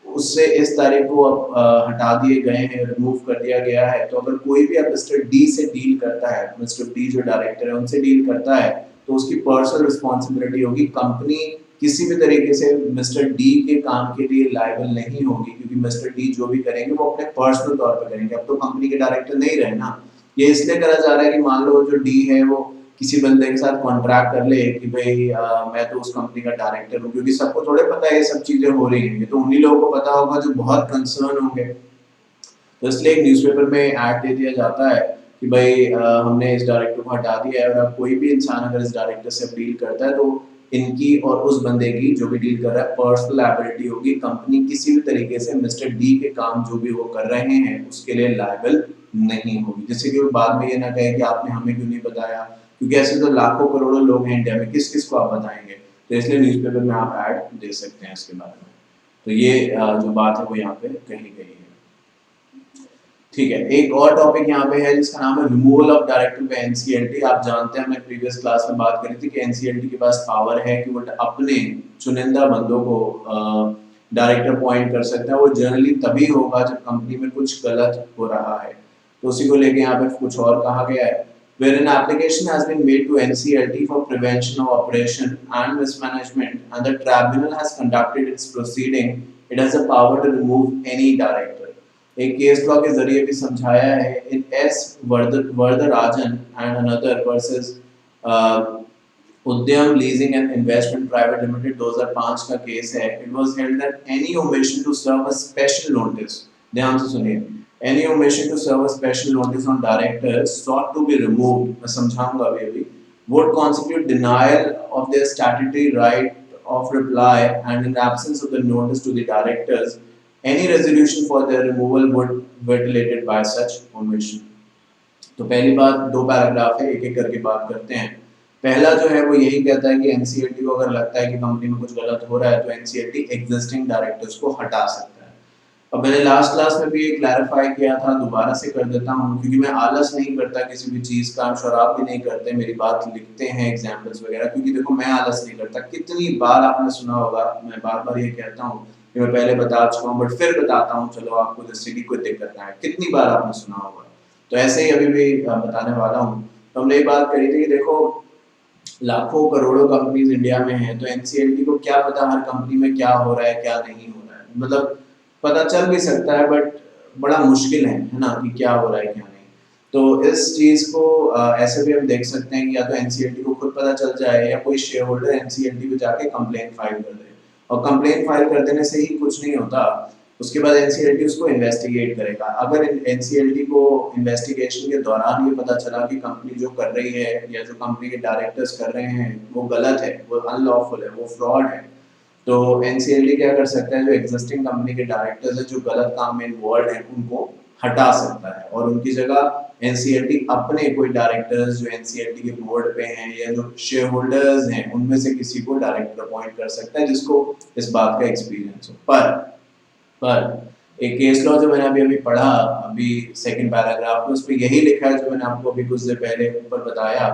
S1: उससे इस तारीख को अब हटा दिए गए हैं, रिमूव कर दिया गया है। तो अगर कोई भी अब मिस्टर डी से डील करता है, मिस्टर डी जो डायरेक्टर है उनसे डील करता है, तो उसकी पर्सनल रिस्पॉन्सिबिलिटी होगी। कंपनी किसी भी तरीके से मिस्टर डी के काम के लिए लायबल नहीं होगी, क्योंकि मिस्टर डी जो भी करेंगे वो अपने पर्सनल तौर पर करेंगे। अब तो कंपनी के डायरेक्टर नहीं रहे ना, ये इसलिए करा जा रहा है कि मान लो जो डी है वो किसी बंदे के साथ कॉन्ट्रैक्ट कर ले कि भाई मैं तो उस कंपनी का डायरेक्टर हूँ, क्योंकि सबको थोड़े पता है ये सब चीजें हो रही हैं, ये तो उन्हीं लोगों को पता होगा जो बहुत कंसर्न होंगे। तो इसलिए एक न्यूज़पेपर में ऐड दे दिया जाता है कि भाई हमने इस डायरेक्टर को हटा दिया है, और अब कोई भी इंसान अगर इस डायरेक्टर से अपील करता है तो इनकी और उस बंदे की जो भी डील कर रहा है पर्सनल लायबिलिटी होगी। कंपनी किसी भी तरीके से मिस्टर डी के काम जो भी वो कर रहे हैं उसके लिए लायबल नहीं होगी, जिससे कि वो बाद में ये ना कहे कि आपने हमें क्यों नहीं बताया, क्योंकि ऐसे तो लाखों करोड़ों लोग हैं इंडिया में, किस किस को आप बताएंगे। तो इसलिए न्यूज़पेपर में आप ऐड दे सकते हैं इसके बारे में। तो ये जो बात है वो यहाँ पे कही गई है। ठीक है, एक और टॉपिक यहाँ पे है जिसका नाम है removal of director by NCLT. आप जानते हैं हमने प्रीवियस क्लास में बात करी थी कि एनसीएलटी के पास पावर है कि वो अपने चुनिंदा बंदों को डायरेक्टर अपॉइंट कर सकता है। वो जनरली तभी होगा जब कंपनी में कुछ गलत हो रहा है। तो उसी को लेके यहाँ पे कुछ और कहा गया है, where an application has been made to NCLT for prevention of operation and mismanagement and the tribunal has conducted its proceeding, it has the power to remove any director. एक केस लॉ के जरिए भी समझाया है in S Vardarajan and another versus Udyam Leasing and Investment Private Limited 2005 का केस है। It was held that any omission to serve a special notice, ध्यान से सुनिए, any omission to serve a special notice on directors sought to be removed, मैं समझाऊंगा अभी, would constitute denial of their statutory right of reply, and in absence of the notice to the directors, any resolution for their removal would be violated by such omission. तो पहली बात, दो पैराग्राफ है, एक एक करके बात करते हैं। पहला जो है वो यही कहता है कि एनसीएलटी को अगर लगता है कि कंपनी में कुछ गलत हो रहा है तो एनसीएलटी एग्जिस्टिंग डायरेक्टर्स को हटा सकता है। अब मैंने लास्ट क्लास में भी ये क्लैरिफाई किया था, दोबारा से कर देता हूँ, क्योंकि मैं आलस नहीं करता किसी भी चीज का, हम शराब भी नहीं करते, मेरी बात लिखते हैं एग्जाम्पल्स वगैरह, क्योंकि देखो मैं आलस नहीं करता। कितनी बार आपने सुना होगा, मैं बार बार ये कहता हूँ कि मैं पहले बता चुका हूँ बट फिर बताता हूँ, चलो आपको जिससे कि कोई दिक्कत ना है, कितनी बार आपने सुना होगा। तो ऐसे ही अभी भी बताने वाला हूँ। तो हमने ये बात करी थी कि देखो लाखों करोड़ों कंपनीज इंडिया में हैं, तो एनसीएलटी को क्या पता हर कंपनी में क्या हो रहा है क्या नहीं हो रहा है, मतलब पता चल भी सकता है बट बड़ा मुश्किल है ना, कि क्या हो रहा है क्या नहीं। तो इस चीज को ऐसे भी हम देख सकते हैं कि या तो एनसीएलटी को खुद पता चल जाए या कोई शेयर होल्डर एनसीएलटी पे जाके कंप्लेन फाइल कर दे, और कंप्लेन फाइल कर देने से ही कुछ नहीं होता, उसके बाद एनसीएलटी उसको इन्वेस्टिगेट करेगा। अगर एनसीएलटी को इन्वेस्टिगेशन के दौरान ये पता चला कि कंपनी जो कर रही है या जो कंपनी के डायरेक्टर्स कर रहे हैं वो गलत है, वो अनलॉफुल है, वो फ्रॉड है, तो एनसीएलटी क्या कर सकता है, जो एग्जिस्टिंग कंपनी के डायरेक्टर्स हैं जो गलत काम में इन्वॉल्व हैं उनको हटा सकता है, और उनकी जगह एनसीएलटी अपने कोई डायरेक्टर्स जो एनसीएलटी के बोर्ड पे हैं या जो शेयर होल्डर्स हैं उनमें से किसी को डायरेक्टर अपॉइंट कर सकता है जिसको इस बात का एक्सपीरियंस हो। पर एक केस लॉ जो मैंने अभी पढ़ा, अभी सेकंड पैराग्राफ में, उसमें यही लिखा है जो मैंने आपको अभी कुछ देर पहले ऊपर बताया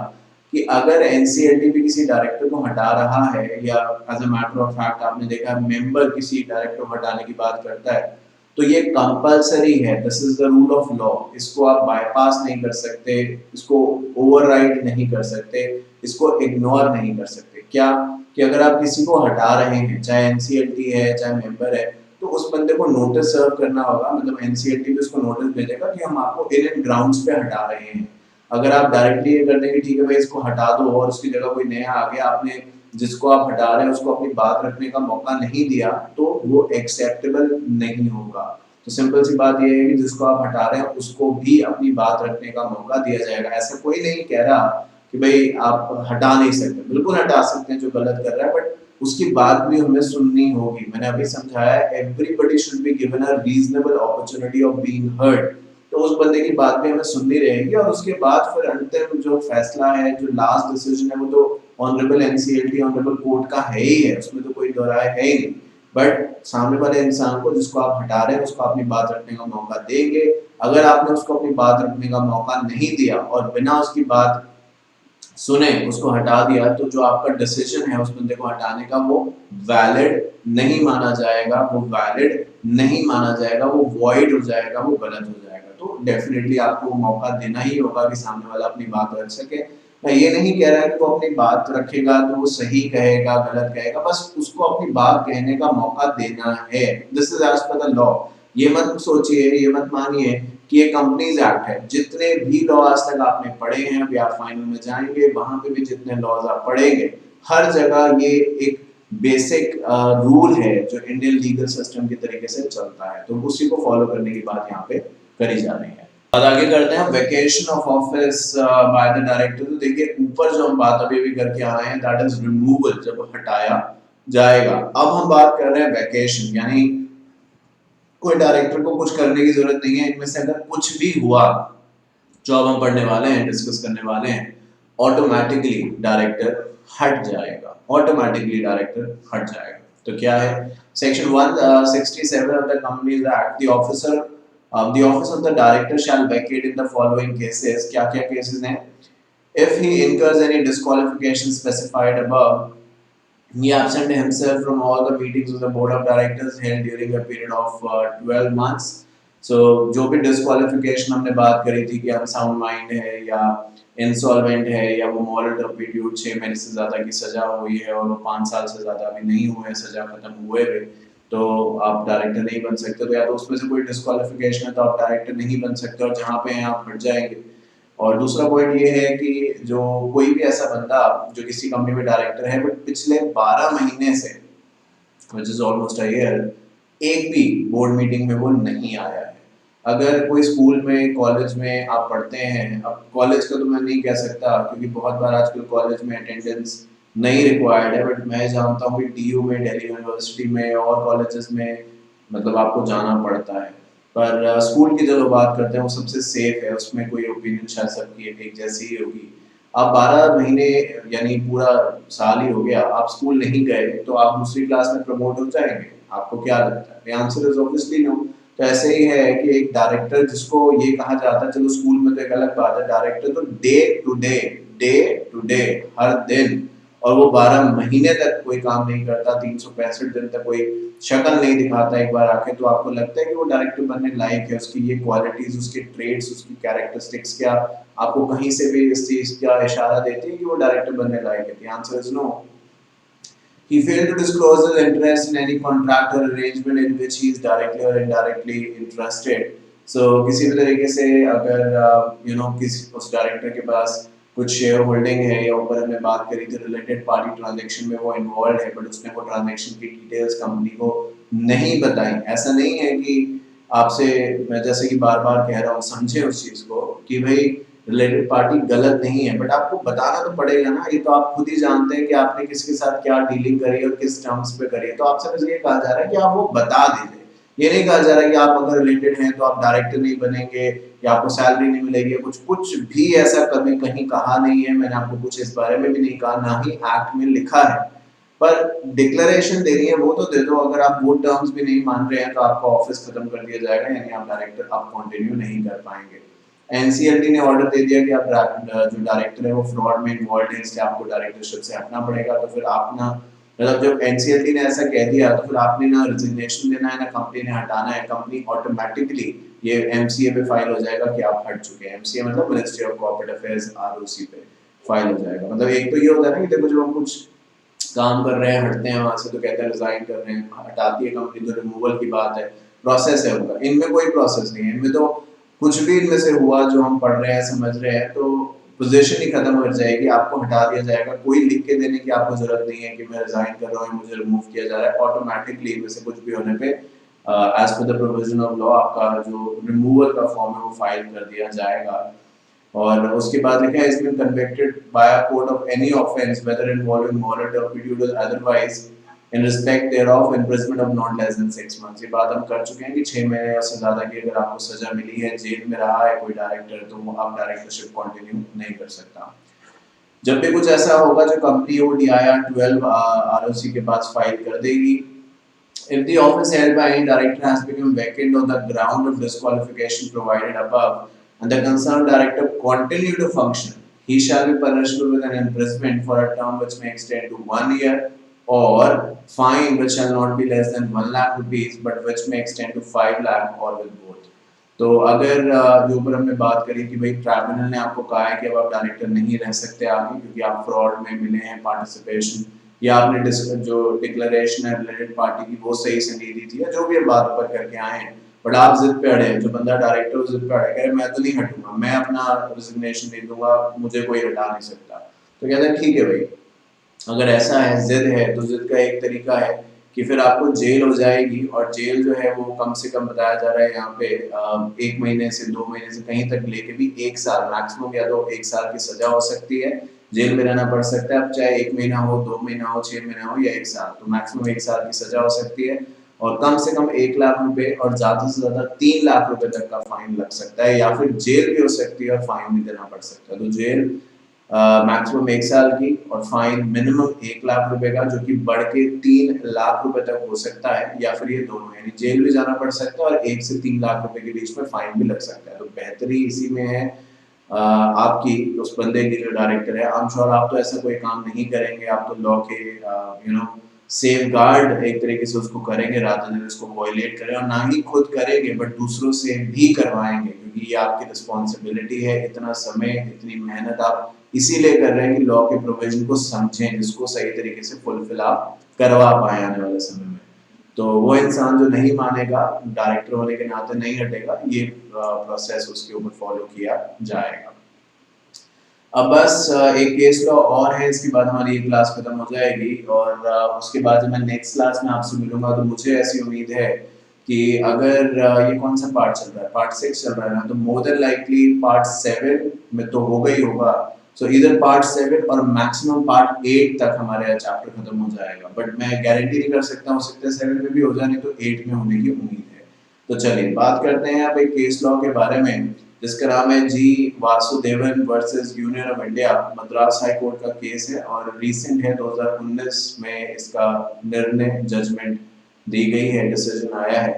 S1: कि अगर एनसीएलटी भी किसी डायरेक्टर को हटा रहा है, या as a matter of fact आपने देखा मेंबर किसी डायरेक्टर को हटाने की बात करता है, तो ये कंपलसरी है, this is the rule of law, इसको आप बाईपास नहीं कर सकते, इसको ओवरराइड नहीं कर सकते, इसको इग्नोर नहीं कर सकते। क्या कि अगर आप किसी को हटा रहे हैं, चाहे एनसीएलटी है चाहे मेंबर है, तो उस बंदे को नोटिस सर्व करना होगा, मतलब एनसीएलटी भी उसको नोटिस भेजेगा कि हम आपको इन इन ग्राउंड्स पे हटा रहे हैं। अगर आप डायरेक्टली ये कर देंगे ठीक है भाई इसको हटा दो और उसकी जगह कोई नया आ गया, आपने जिसको आप हटा रहे हैं उसको अपनी बात रखने का मौका नहीं दिया, तो वो एक्सेप्टेबल नहीं होगा। तो सिंपल सी बात ये है कि जिसको आप हटा रहे हैं उसको भी अपनी बात रखने का मौका दिया जाएगा। ऐसा कोई नहीं कह रहा कि भाई आप हटा नहीं सकते, बिल्कुल हटा सकते हैं जो गलत कर रहा है, बट उसकी बात भी हमें सुननी होगी। मैंने अभी समझाया everybody should be given a reasonable opportunity of being heard. तो उस बंदे की बात भी हमें सुननी रहेगी और उसके बाद फिर अंतिम जो फैसला है, जो लास्ट डिसीजन है, वो तो ऑनरेबल एनसीएलटी ऑनरेबल कोर्ट का है ही है, उसमें तो कोई दो राय है ही नहीं। बट सामने वाले इंसान को जिसको आप हटा रहे हैं उसको अपनी बात रखने का मौका देंगे। अगर आपने उसको अपनी बात रखने का मौका नहीं दिया और बिना उसकी बात सुने उसको हटा दिया, तो जो आपका डिसीजन है उस बंदे को हटाने का वो वैलिड नहीं माना जाएगा, वो वैलिड नहीं माना जाएगा, वो वॉइड हो जाएगा, वो गलत हो जाएगा। तो डेफिनेटली आपको मौका देना ही होगा कि सामने वाला अपनी बात रख सके। मैं ये नहीं कह रहा कि वो अपनी बात रखेगा तो वो सही कहेगा गलत कहेगा, बस उसको अपनी बात कहने का मौका देना है। This is as per the law. ये मत सोचिए, ये मत मानिए कि ये कंपनीज एक्ट है। जितने भी लॉ आज तक आपने पढ़े हैं, अभी आप फाइनल में जाएंगे वहां पे भी जितने लॉज आप पढ़ेंगे, हर जगह ये एक बेसिक रूल है जो इंडियन लीगल सिस्टम के तरीके से चलता है, तो उसी को फॉलो करने की बात यहाँ पे करी जा रही है। अब आगे करते हैं vacation of office by the director. तो देखिए ऊपर जो हम बात अभी भी करके आ रहे हैं दैट इज रिमूवल, जब हटाया जाएगा। अब हम बात कर रहे हैं वेकेशन, यानी कोई डायरेक्टर को कुछ करने की जरूरत नहीं है, इनमें से अगर कुछ भी हुआ जो अब हम पढ़ने वाले हैं, डिस्कस करने वाले हैं, ऑटोमेटिकली डायरेक्टर हट जाएगा, ऑटोमेटिकली डायरेक्टर हट जाएगा। तो क्या है, section 167 of the companies act, the office of the director shall vacate in the following cases. क्या क्या केसेस हैं? If he incurs any disqualification specified above, he absent himself from all the meetings of the board of directors held during a period of 12 months. So जो भी डिस्क्वालिफिकेशन हमने बात करी थी कि अनसाउंड माइंड है या इंसॉल्वेंट है या वो मॉरल टर्पिट्यूड 6 महीने से ज़्यादा की सज़ा हुई है और वो 5 साल से ज़्यादा अभी नहीं हुए, सज़ा खत्म हुए हुए, तो आप डायरेक्टर नहीं बन सकते। तो या तो उसमें से कोई डिस्क्वालिफिकेशन है तो आप डायरेक्टर नहीं बन सकते और जहाँ पे हैं आप हट जाएंगे। और दूसरा पॉइंट ये है कि जो कोई भी ऐसा बंदा जो किसी कंपनी में डायरेक्टर है बट पिछले 12 महीने से, which is almost a year, एक भी बोर्ड मीटिंग में वो नहीं आया है। अगर कोई स्कूल में, कॉलेज में आप पढ़ते हैं, अब कॉलेज का तो मैं नहीं कह सकता क्योंकि बहुत बार आजकल कॉलेज में अटेंडेंस नहीं रिक्वायर्ड है, बट मैं जानता हूँ कि टीयू में, दिल्ली यूनिवर्सिटी में और कॉलेजेस में मतलब आपको जाना पड़ता है। पर स्कूल की जो बात करते हैं वो सबसे सेफ है, उसमें कोई ओपिनियन शायद सबकी एक जैसी ही होगी। आप 12 महीने यानी पूरा साल ही हो गया आप स्कूल नहीं गए तो आप दूसरी क्लास में प्रमोट हो जाएंगे? आपको क्या लगता है? The answer is obviously no. तो ऐसे ही है कि एक डायरेक्टर जिसको ये कहा जाता है, चलो स्कूल में तो एक अलग बात है, डायरेक्टर तो डे टू डे हर दिन, और वो 12 महीने तक कोई काम नहीं करता, 365 दिन तक कोई शक्ल नहीं दिखाता एक बार आके, तो आपको लगता है कि वो डायरेक्टर बनने लायक है? उसकी ये क्वालिटीज, उसके ट्रेड्स, उसकी कैरेक्टरिस्टिक्स क्या आपको कहीं से भी इस चीज का इशारा देती है कि वो डायरेक्टर बनने लायक है? The answer is no. He failed to disclose his interest in any contract or arrangement in which he is directly or indirectly interested. So किसी भी तरीके से अगर किसी उस डायरेक्टर के पास कुछ शेयर होल्डिंग है या ऊपर हमने बात करी थी रिलेटेड पार्टी ट्रांजैक्शन में वो इन्वॉल्व है, बट उसने वो ट्रांजैक्शन की डिटेल्स कंपनी को नहीं बताई। ऐसा नहीं है कि आपसे, मैं जैसे कि बार बार कह रहा हूँ, समझे उस चीज को कि भाई रिलेटेड पार्टी गलत नहीं है, बट आपको बताना तो पड़ेगा ना। ये तो आप खुद ही जानते हैं कि आपने किसके साथ क्या डीलिंग करी और किस टर्म्स पे करी है, तो आपसे बस ये कहा जा रहा है कि आप वो बता दीजिए। ये नहीं कहा जा रहा है कि आप अगर रिलेटेड हैं तो आप डायरेक्टर नहीं बनेंगे या आपको सैलरी नहीं मिलेगी, कुछ भी ऐसा कभी कहीं कहा नहीं है। मैंने आपको कुछ इस बारे में भी नहीं कहा, ना ही एक्ट में लिखा है। पर डिक्लेरेशन देनी है वो तो दे दो। अगर आप वो टर्म्स भी नहीं मान रहे हैं तो आपका ऑफिस खत्म कर दिया जाएगा, यानी आप डायरेक्टर आप कंटिन्यू नहीं कर पाएंगे। एनसीएलटी ने ऑर्डर दे दिया कि आप जो डायरेक्टर है वो फ्रॉड में इन्वॉल्व है, इसलिए आपको डायरेक्टरशिप से हटना पड़ेगा। तो फिर आप ना मतलब जब एनसीएलटी ने ऐसा कह दिया तो फिर आपने ना रिजिग्नेशन देना है ना कंपनी ने हटाना है, कंपनी ऑटोमेटिकली ये एमसीए पे फाइल हो जाएगा कि आप हट चुके हैं। एमसीए मतलब ministry of corporate affairs, ROC पे फाइल हो जाएगा। मतलब एक तो ये होता है ना कि देखो जब हम कुछ काम कर रहे हैं हटते हैं वहां से तो कहते हैं रिजाइन कर रहे हैं, हटाती है कंपनी तो रिमूवल की बात है, प्रोसेस है उनका। इनमें कोई प्रोसेस नहीं है, इनमें तो कुछ भी इनमें से हुआ जो हम पढ़ रहे हैं समझ रहे हैं तो पोजीशन ही खत्म हो जाएगी, आपको हटा दिया जाएगा। कोई लिख के देने की आपको जरूरत नहीं है कि मैं रिजाइन कर रहा हूँ, मुझे रिमूव किया जा रहा है। ऑटोमेटिकली इनमें से कुछ भी होने पे as per the provision of law आपका जो रिमूवल का फॉर्म है वो फाइल कर दिया जाएगा। और उसके बाद लिखा है इसमें convicted by a court of any offence whether involving moral turpitude और otherwise in respect thereof imprisonment of not less than 6 months. ये बात हम कर चुके हैं कि 6 महीने या उससे ज्यादा की अगर आपको सजा मिली है, जेल में रहा है कोई डायरेक्टर, तो वो आप डायरेक्टरशिप कंटिन्यू नहीं कर सकता। जब भी कुछ ऐसा होगा जो कंपनी वो DIR 12 आरओसी के पास फाइल कर देगी। If the office held by any director has become vacant on the ground of disqualification provided above, and the concerned director continue to function, he shall be punishable with an imprisonment for a term which may extend to 1 year, or fine which shall not be less than 1 lakh rupees, but which may extend to 5 lakh or with both. तो अगर जो ऊपर हमने बात करी कि भाई ट्राइब्यूनल ने आपको कहा है कि अब आप डायरेक्टर नहीं रह सकते आगे क्योंकि आप फ्रॉड में मिले हैं, पार्टिसिपेशन, या आपने जो डिक्लेरेशन है रिलेटेड पार्टी की वो सही से नहीं दी थी, या जो भी बात ऊपर करके आए हैं, बट आप जिद पे अड़े हैं, जो बंदा डायरेक्टर जिद पे अड़े, कह रहे मैं तो नहीं हटूंगा, मैं अपना रिजिग्नेशन दे दूंगा, मुझे कोई हटा नहीं सकता। तो कहते हैं ठीक है भाई, अगर ऐसा है, जिद है, तो जिद का एक तरीका है कि फिर आपको जेल हो जाएगी, और जेल जो है वो कम से कम बताया जा रहा है यहाँ पे 1 महीने से 2 महीने से कहीं तक लेके भी 1 साल मैक्सिमम, या तो 1 साल की सजा हो सकती है, जेल में रहना पड़ सकता है। अब चाहे 1 महीना हो, 2 महीना हो, 6 महीना हो या 1 साल, तो मैक्सिमम 1 साल की सजा हो सकती है, और कम से कम 1 लाख रुपए और ज्यादा से ज्यादा 3 लाख रुपए तक का फाइन लग सकता है, या फिर जेल भी हो सकती है और फाइन भी देना पड़ सकता है। तो जेल मैक्सिमम 1 साल की और फाइन मिनिमम 1 लाख रुपए का, जो कि बढ़ के 3 लाख रुपए तक हो सकता है, या फिर ये दोनों, यानी जेल भी जाना पड़ सकता है और 1 से 3 लाख रुपए के बीच में फाइन भी लग सकता है। तो बेहतरी इसी में है आपकी उस बंदे की जो डायरेक्टर है। आई एम श्योर आप तो ऐसा कोई काम नहीं करेंगे, आप तो लॉ के सेफ गार्ड एक तरीके से उसको करेंगे रादर देन उसको वॉयलेट करें, और ना ही खुद करेंगे बट दूसरों से भी करवाएंगे, क्योंकि ये आपकी रिस्पॉन्सिबिलिटी है। इतना समय, इतनी मेहनत आप इसीलिए कर रहे हैं कि लॉ के प्रोविजन को समझें, जिसको सही तरीके से फुलफिल आप करवा पाए आने वाले समय में। तो वो इंसान जो नहीं मानेगा, डायरेक्टर होने के नाते नहीं हटेगा, ये प्रोसेस उसके ऊपर फॉलो किया जाएगा। अब बस एक केस लॉ और है, इसके बाद हमारी ये क्लास खत्म हो जाएगी, और उसके बाद जब मैं नेक्स्ट क्लास में आपसे मिलूंगा तो मुझे ऐसी उम्मीद है कि अगर ये कौन सा पार्ट चल रहा है, पार्ट 6 चल रहा है ना, तो मोर देन लाइकली पार्ट 7 में तो हो गई होगा। सो इधर पार्ट 7 और मैक्सिमम पार्ट 8 तक हमारे चैप्टर खत्म हो जाएगा, बट मैं गारंटी नहीं कर सकता, हो सकता है 7 में भी हो जाए, नहीं तो 8 में होने की उम्मीद है। तो चलिए बात करते हैं अब एक केस लॉ के बारे में, जिसका नाम है G Vasudevan versus union of India. Madras high court का केस है और रीसेंट है, 2019 में इसका निर्णय, जजमेंट दी गई है, डिसीजन आया है।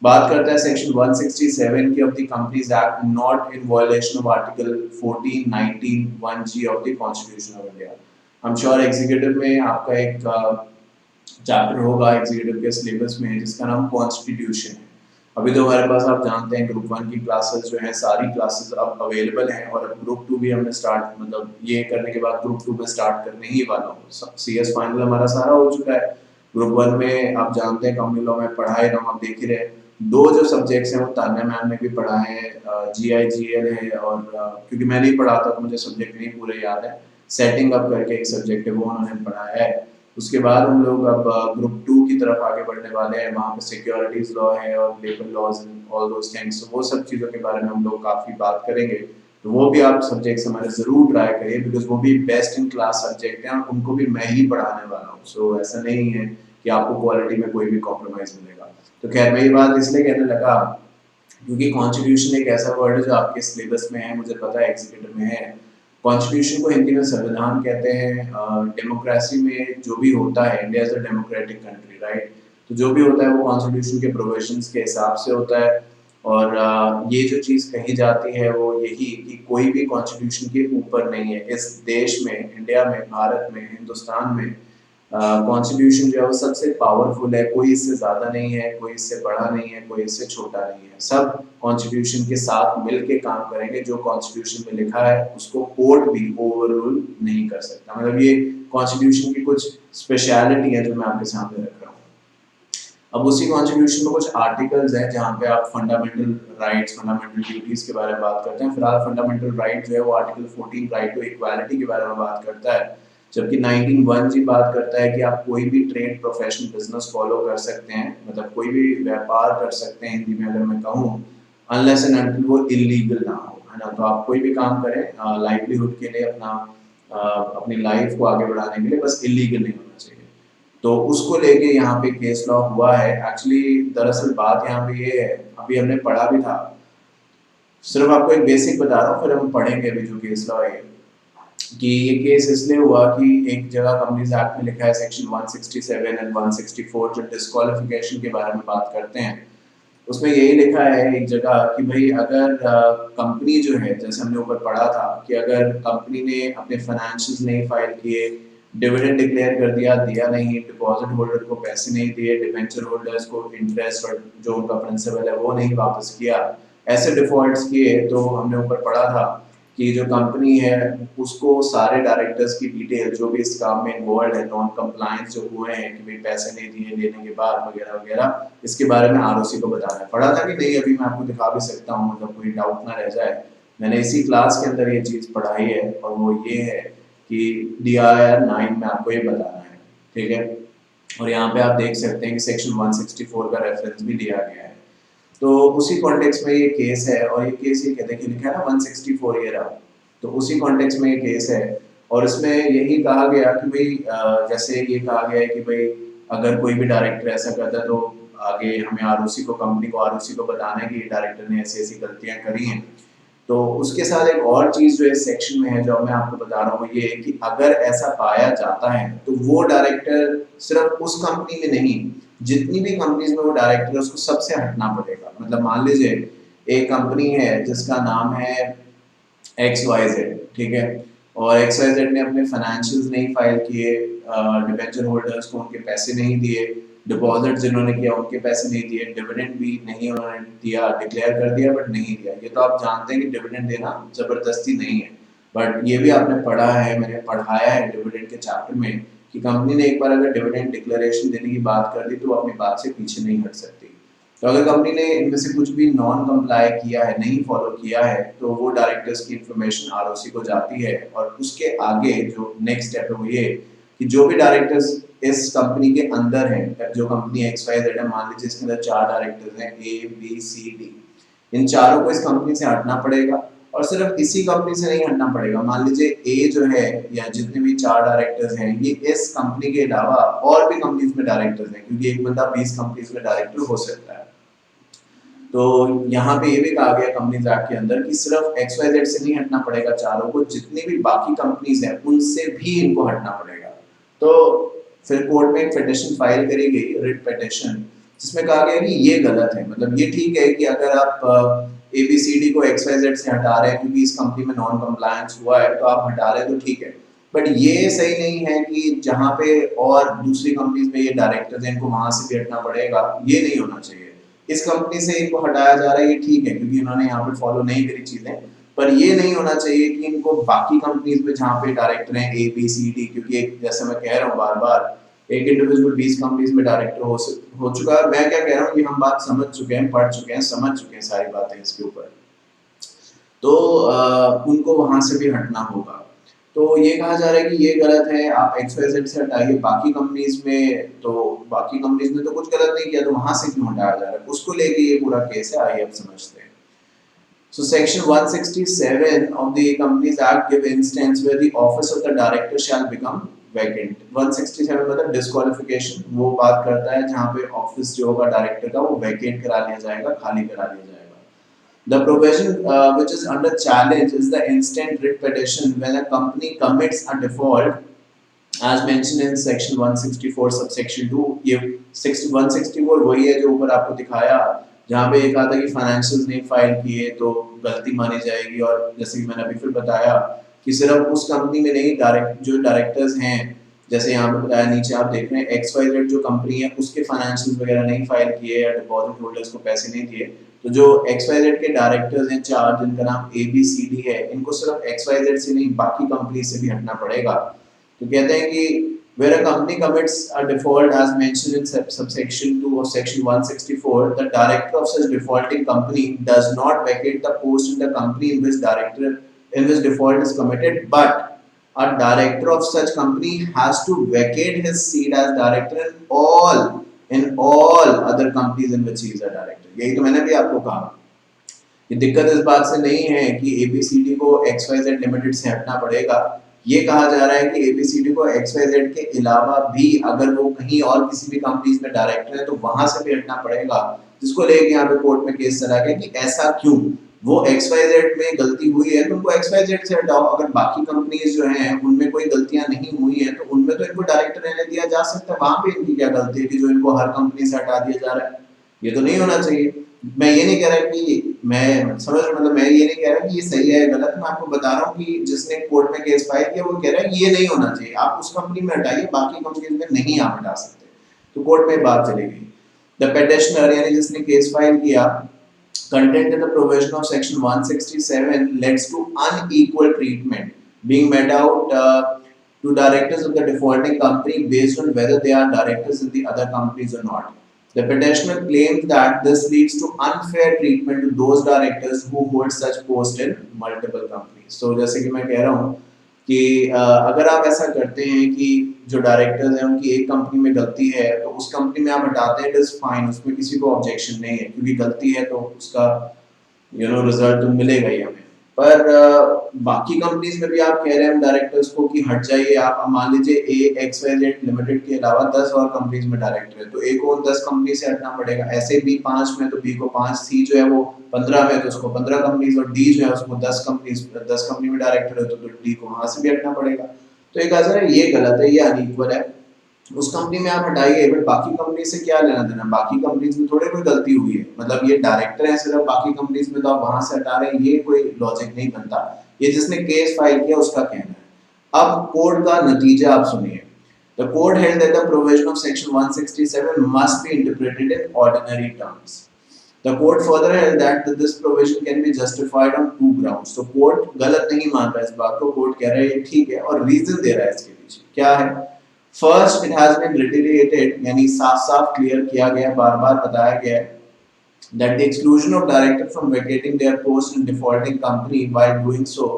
S1: बात करता है सेक्शन 167 की of the companies act, not in violation of article 14, 19, 1G of the constitution of India. I am sure executive में आपका एक चैप्टर होगा एग्जीक्यूटिव के सिलेबस में जिसका नाम कॉन्स्टिट्यूशन है। अभी तो हमारे पास आप जानते हैं ग्रुप 1 की क्लासेस जो है, सारी क्लासेस अब अवेलेबल हैं, और अब ग्रुप 2 भी हमने स्टार्ट, मतलब ये करने के बाद ग्रुप 2 में स्टार्ट करने ही वाला हूँ। CS फाइनल हमारा सारा हो चुका है। ग्रुप 1 में आप जानते हैं कंपनी लॉ में पढ़ाए ना, आप देख ही रहे, 2 जो सब्जेक्ट्स हैं वो तान्या मैम ने भी पढ़ाए हैं, GIGL है, और क्योंकि मैं नहीं पढ़ाता तो मुझे सब्जेक्ट नहीं पूरे याद है, सेटिंग अप करके एक सब्जेक्ट है वो उन्होंने पढ़ाया है। उसके बाद हम लोग अब ग्रुप 2 की तरफ आगे बढ़ने वाले हैं, वहाँ पे सिक्योरिटीज लॉ है और labour laws and all those things, वो सब चीज़ों के बारे में हम लोग काफ़ी बात करेंगे। तो वो भी आप सब्जेक्ट्स हमारे ज़रूर ट्राई करिए, बिकॉज वो भी बेस्ट इन क्लास सब्जेक्ट हैं और उनको भी मैं ही पढ़ाने वाला हूँ। सो ऐसा नहीं है कि आपको क्वालिटी में कोई भी कॉम्प्रोमाइज़ मिलेगा। तो खैर मैं ये बात इसलिए कहने लगा क्योंकि कॉन्स्टिट्यूशन एक ऐसा वर्ड है जो आपके सिलेबस में है, मुझे पता है एग्जीक्यूटिव में है। कॉन्स्टिट्यूशन को हिंदी में संविधान कहते हैं। डेमोक्रेसी में जो भी होता है, India is a democratic country, right, तो जो भी होता है वो कॉन्स्टिट्यूशन के प्रोविजंस के हिसाब से होता है। और ये जो चीज़ कही जाती है वो यही कि कोई भी कॉन्स्टिट्यूशन के ऊपर नहीं है इस देश में, इंडिया में, भारत में, हिंदुस्तान में। कॉन्स्टिट्यूशन जो है वो सबसे पावरफुल है, कोई इससे ज़्यादा नहीं है, कोई इससे बड़ा नहीं है, कोई इससे छोटा नहीं है, सब कॉन्स्टिट्यूशन के साथ मिलके काम करेंगे। जो कॉन्स्टिट्यूशन में लिखा है उसको कोर्ट भी ओवर रूल नहीं कर सकता। मतलब ये कॉन्स्टिट्यूशन की कुछ स्पेशलिटी है जो मैं आपके सामने रख रहा हूँ। अब उसी कॉन्स्टिट्यूशन में कुछ आर्टिकल्स हैं जहाँ पे आप फंडामेंटल राइट्स, फंडामेंटल ड्यूटीज के बारे में बात करते हैं। फिलहाल फंडामेंटल राइट जो है वो आर्टिकल 14 राइट टू इक्वालिटी के बारे में बात करता है, जबकि 19(1) जी बात करता है कि आप कोई भी ट्रेड, प्रोफेशन, बिजनेस फॉलो कर सकते हैं, मतलब कोई भी व्यापार कर सकते हैं हिंदी में अगर मैं कहूँ, अनलेस एंड अनटिल वो इलीगल ना हो, है ना। तो आप कोई भी काम करें लाइवलीहुड के लिए, अपनी लाइफ को आगे बढ़ाने के लिए, बस इलीगल नहीं होना चाहिए। तो उसको लेके यहाँ पे केस लॉ हुआ है। एक्चुअली दरअसल बात यहाँ पे ये है, अभी हमने पढ़ा भी था, सिर्फ आपको एक बेसिक बता रहा हूँ, फिर हम पढ़ेंगे अभी जो केस लॉ है कि ये केस इसलिए हुआ कि एक जगह कंपनीज एक्ट में लिखा है सेक्शन 167 एंड 164 जो डिस्क्वालिफिकेशन के बारे में बात करते हैं, उसमें यही लिखा है एक जगह कि भाई अगर कंपनी जो है, जैसे हमने ऊपर पढ़ा था कि अगर कंपनी ने अपने फाइनेंशियल्स नहीं फाइल किए, डिविडेंड डिक्लेयर कर दिया, दिया नहीं, डिपॉजिट होल्डर को पैसे नहीं दिए, डिबेंचर होल्डर्स को इंटरेस्ट और जो उनका प्रिंसिपल है वो नहीं वापस किया, ऐसे डिफॉल्ट्स किए, तो हमने ऊपर पढ़ा था कि जो कंपनी है उसको सारे डायरेक्टर्स की डिटेल जो भी इस काम में इन्वॉल्व है, नॉन कंप्लायंस जो हुए हैं कि भाई पैसे नहीं दिए लेने के बाद वगैरह वगैरह, इसके बारे में आरओसी को बताना है। पढ़ा था कि नहीं, अभी मैं आपको दिखा भी सकता हूँ, मतलब कोई डाउट ना रह जाए। मैंने इसी क्लास के अंदर ये चीज़ पढ़ाई है और वो ये है कि DIR 9 में आपको ये बताना है, ठीक है। और यहाँ पे आप देख सकते हैं कि सेक्शन 164 का रेफरेंस भी दिया गया है। तो उसी कॉन्टेक्स्ट में ये केस है, और ये केस ये कहते हैं कि लिखा है ना 164 ये रहा, तो उसी कॉन्टेक्स्ट में ये केस है। और इसमें यही कहा गया कि भाई जैसे ये कहा गया है कि भाई अगर कोई भी डायरेक्टर ऐसा करता है तो आगे हमें आरओसी को, कंपनी को आरओसी को बताना है कि डायरेक्टर ने ऐसी ऐसी गलतियां करी हैं। तो उसके साथ एक और चीज जो इस सेक्शन में है जो मैं आपको बता रहा हूँ ये है कि अगर ऐसा पाया जाता है तो वो डायरेक्टर सिर्फ उस कंपनी में नहीं, जितनी भी कंपनीज में वो डायरेक्टर है उसको सबसे हटना पड़ेगा। मतलब मान लीजिए एक कंपनी है जिसका नाम है XYZ, ठीक है, और XYZ ने अपने फाइनेंशियल्स नहीं फाइल किए, डिबेंचर होल्डर्स को उनके पैसे नहीं दिए, डिपॉजिट जिन्होंने किया उनके पैसे नहीं दिए, डिविडेंड भी नहीं उन्होंने दिया, डिक्लेयर कर दिया बट नहीं दिया। ये तो आप जानते हैं कि डिविडेंड देना जबरदस्ती नहीं है, बट ये भी आपने पढ़ा है, मैंने पढ़ाया है डिविडेंड के चैप्टर में कि कंपनी ने एक बार अगर डिविडेंड डिक्लेरेशन देने की बात कर दी तो वो अपनी बात से पीछे नहीं हट सकती। तो अगर कंपनी ने इनमें से कुछ भी नॉन कंप्लाई किया है, नहीं फॉलो किया है, तो वो डायरेक्टर्स की इंफॉर्मेशन आरओसी को जाती है। और उसके आगे जो नेक्स्ट स्टेप है वो ये कि जो भी डायरेक्टर्स इस कंपनी के अंदर हैं, जो कंपनी XYZ है, मान लीजिए इसके अंदर 4 डायरेक्टर्स हैं ABCD, इन चारों को इस कंपनी से हटना पड़ेगा। और सिर्फ इसी कंपनी से नहीं हटना पड़ेगा, मान लीजिए ए जो है या जितने भी 4 डायरेक्टर्स हैं ये इस कंपनी के अलावा और भी कंपनीज में डायरेक्टर्स हैं, क्योंकि एक बंदा 20 कंपनीज में डायरेक्टर हो सकता है। तो यहाँ पे ये भी कहा गया कंपनीज एक्ट के अंदर कि सिर्फ XYZ से नहीं हटना पड़ेगा चारों को, जितनी भी बाकी कंपनीज हैं उनसे भी इनको हटना पड़ेगा। तो फिर कोर्ट में एक पिटीशन फाइल करी गई, रिट पिटीशन, जिसमें कहा गया कि ये गलत है। मतलब ये ठीक है कि अगर आप ABCD को XYZ से हटा रहे हैं क्योंकि इस कंपनी में नॉन कंप्लायंस हुआ है तो आप हटा रहे हैं तो ठीक है, बट ये सही नहीं है कि जहाँ पे और दूसरी कंपनीज में ये डायरेक्टर्स हैं इनको वहां से भी हटना पड़ेगा, ये नहीं होना चाहिए। इस कंपनी से इनको हटाया जा रहा है ये ठीक है क्योंकि इन्होंने यहाँ पे फॉलो नहीं करी चीजें, पर ये नहीं होना चाहिए कि इनको बाकी कंपनीज में जहाँ पे डायरेक्टर हैं ABCD, क्योंकि एक जैसे मैं कह रहा हूँ बार बार, एक इंडिविजुअल 20 कंपनीज में डायरेक्टर हो चुका है। मैं क्या कह रहा हूँ कि हम बात समझ चुके हैं, पढ़ चुके हैं, समझ चुके हैं सारी बातें इसके ऊपर, तो उनको वहां से भी हटना होगा। तो ये कहा जा रहा है कि ये गलत है, आप XYZ से हटाइए, बाकी कंपनीज में तो बाकी कंपनीज ने तो कुछ गलत नहीं किया, तो वहां से क्यों हटाया जा रहा है, उसको लेके ये पूरा केस है, आइए अब समझते हैं। So section 167 of the Companies Act give instance where the office of the director shall become vacant. 167 मतलब disqualification, वो बात करता है जहाँ पे ऑफिस जो होगा डायरेक्टर का वो वैकेंट करा लिया जाएगा, खाली करा लिया जाएगा। The provision which is under challenge is the instant writ petition when a company commits a default as mentioned in section 164 subsection 2। ये 164 वही है जो ऊपर आपको दिखाया, जहाँ पे एक आता है कि फाइनेंशियल्स नहीं फाइल किए तो गलती मानी जाएगी। और जैसे कि मैंने अभी फिर बताया कि सिर्फ उस कंपनी में नहीं, जो डायरेक्टर्स हैं जैसे यहाँ पे बताया, नीचे आप देख रहे हैं XYZ जो कंपनी है उसके फाइनेंशियल वगैरह नहीं फाइल किए या डिपॉजिट होल्डर्स को पैसे नहीं दिए, तो जो XYZ के डायरेक्टर्स हैं चार, जिनका नाम ABCD है, इनको सिर्फ XYZ से नहीं बाकी कंपनी से भी हटना पड़ेगा। तो कहते हैं कि where a company commits a default as mentioned in subsection 2 of section 164, the director of such defaulting company does not vacate the post in the company in which default is committed, but a director of such company has to vacate his seat as director in all other companies in which he is a director. यही तो मैंने भी आपको कहा कि दिक्कत इस बात से नहीं है कि ABCD को XYZ लिमिटेड से हटना पड़ेगा। ये कहा जा रहा है कि ABCD को XYZ के अलावा भी अगर वो कहीं और किसी भी कंपनीज में डायरेक्टर है तो वहां से भी हटना पड़ेगा, जिसको लेके यहाँ पे कोर्ट में केस चला गया कि ऐसा क्यों, वो XYZ में गलती हुई है तो उनको XYZ से हटाओ, अगर बाकी कंपनीज जो हैं उनमें कोई गलतियां नहीं हुई है तो उनमें तो इनको डायरेक्टर रहने दिया जा सकता है, वहां पे इनकी क्या गलती है कि जो इनको हर कंपनी से हटा दिया जा रहा है। ये तो नहीं होना चाहिए। मैं ये नहीं कह रहा कि मैं समझ मतलब मैं ये नहीं कह रहा कि ये सही है गलत, मैं आपको बता रहा हूँ कि जिसने कोर्ट में केस फाइल किया वो कह रहा है ये नहीं होना चाहिए, आप उस कंपनी में हटाइए, बाकी कंपनी में नहीं आप हटा सकते। तो कोर्ट में बात चली गई। द पेटिशनर यानी जिसने केस फाइल किया, contained in the provision of section 167 leads to unequal treatment being made out to directors of the defaulting company based on whether they are directors in the other companies or not. The petitioner claims that this leads to unfair treatment to those directors who hold such posts in multiple companies. So जैसे कि मैं कह रहा हूँ कि अगर आप ऐसा करते हैं कि जो डायरेक्टर्स हैं उनकी एक कंपनी में गलती है तो उस कंपनी में आप हटाते हैं, इट इज फाइन, उसमें किसी को ऑब्जेक्शन नहीं है क्योंकि गलती है तो उसका रिजल्ट तो मिलेगा ही हमें। पर बाकी कंपनीज में भी आप कह रहे हैं डायरेक्टर्स को कि हट जाइए आप, मान लीजिए XYZ लिमिटेड के अलावा 10 और कंपनीज में डायरेक्टर है तो A को 10 कंपनी से हटना पड़ेगा, ऐसे B 5 में तो B को 5, C जो है वो 15 में तो उसको 15 कंपनीज, और D जो है उसको 10 कंपनी में डायरेक्टर है तो D को वहां से भी हटना पड़ेगा। तो एक आंसर है ये गलत है, ये अनइक्वल है, उस कंपनी में आप हटाइए, बट बाकी कंपनी से क्या लेना देना, बाकी कंपनीज में थोड़े कोई गलती हुई है, मतलब ये डायरेक्टर है सिर्फ बाकी कंपनीज में तो आप वहां से हटा रहे हैं, ये कोई लॉजिक नहीं बनता। ये जिसने केस फाइल किया उसका कहना है। अब कोर्ट का नतीजा आप सुनिए। The court held that the provision of section 167 must be interpreted in ordinary terms. The court further held that this provision can be justified on two grounds. तो कोर्ट गलत नहीं मान रहा इस बात को, कोर्ट कह रहा है ये ठीक है और रीजन दे रहा है इसके पीछे क्या है। First, it has been reiterated यानी साफ-साफ क्लियर किया गया, बार-बार बताया गया है that the exclusion of director from vacating their post in defaulting company while doing so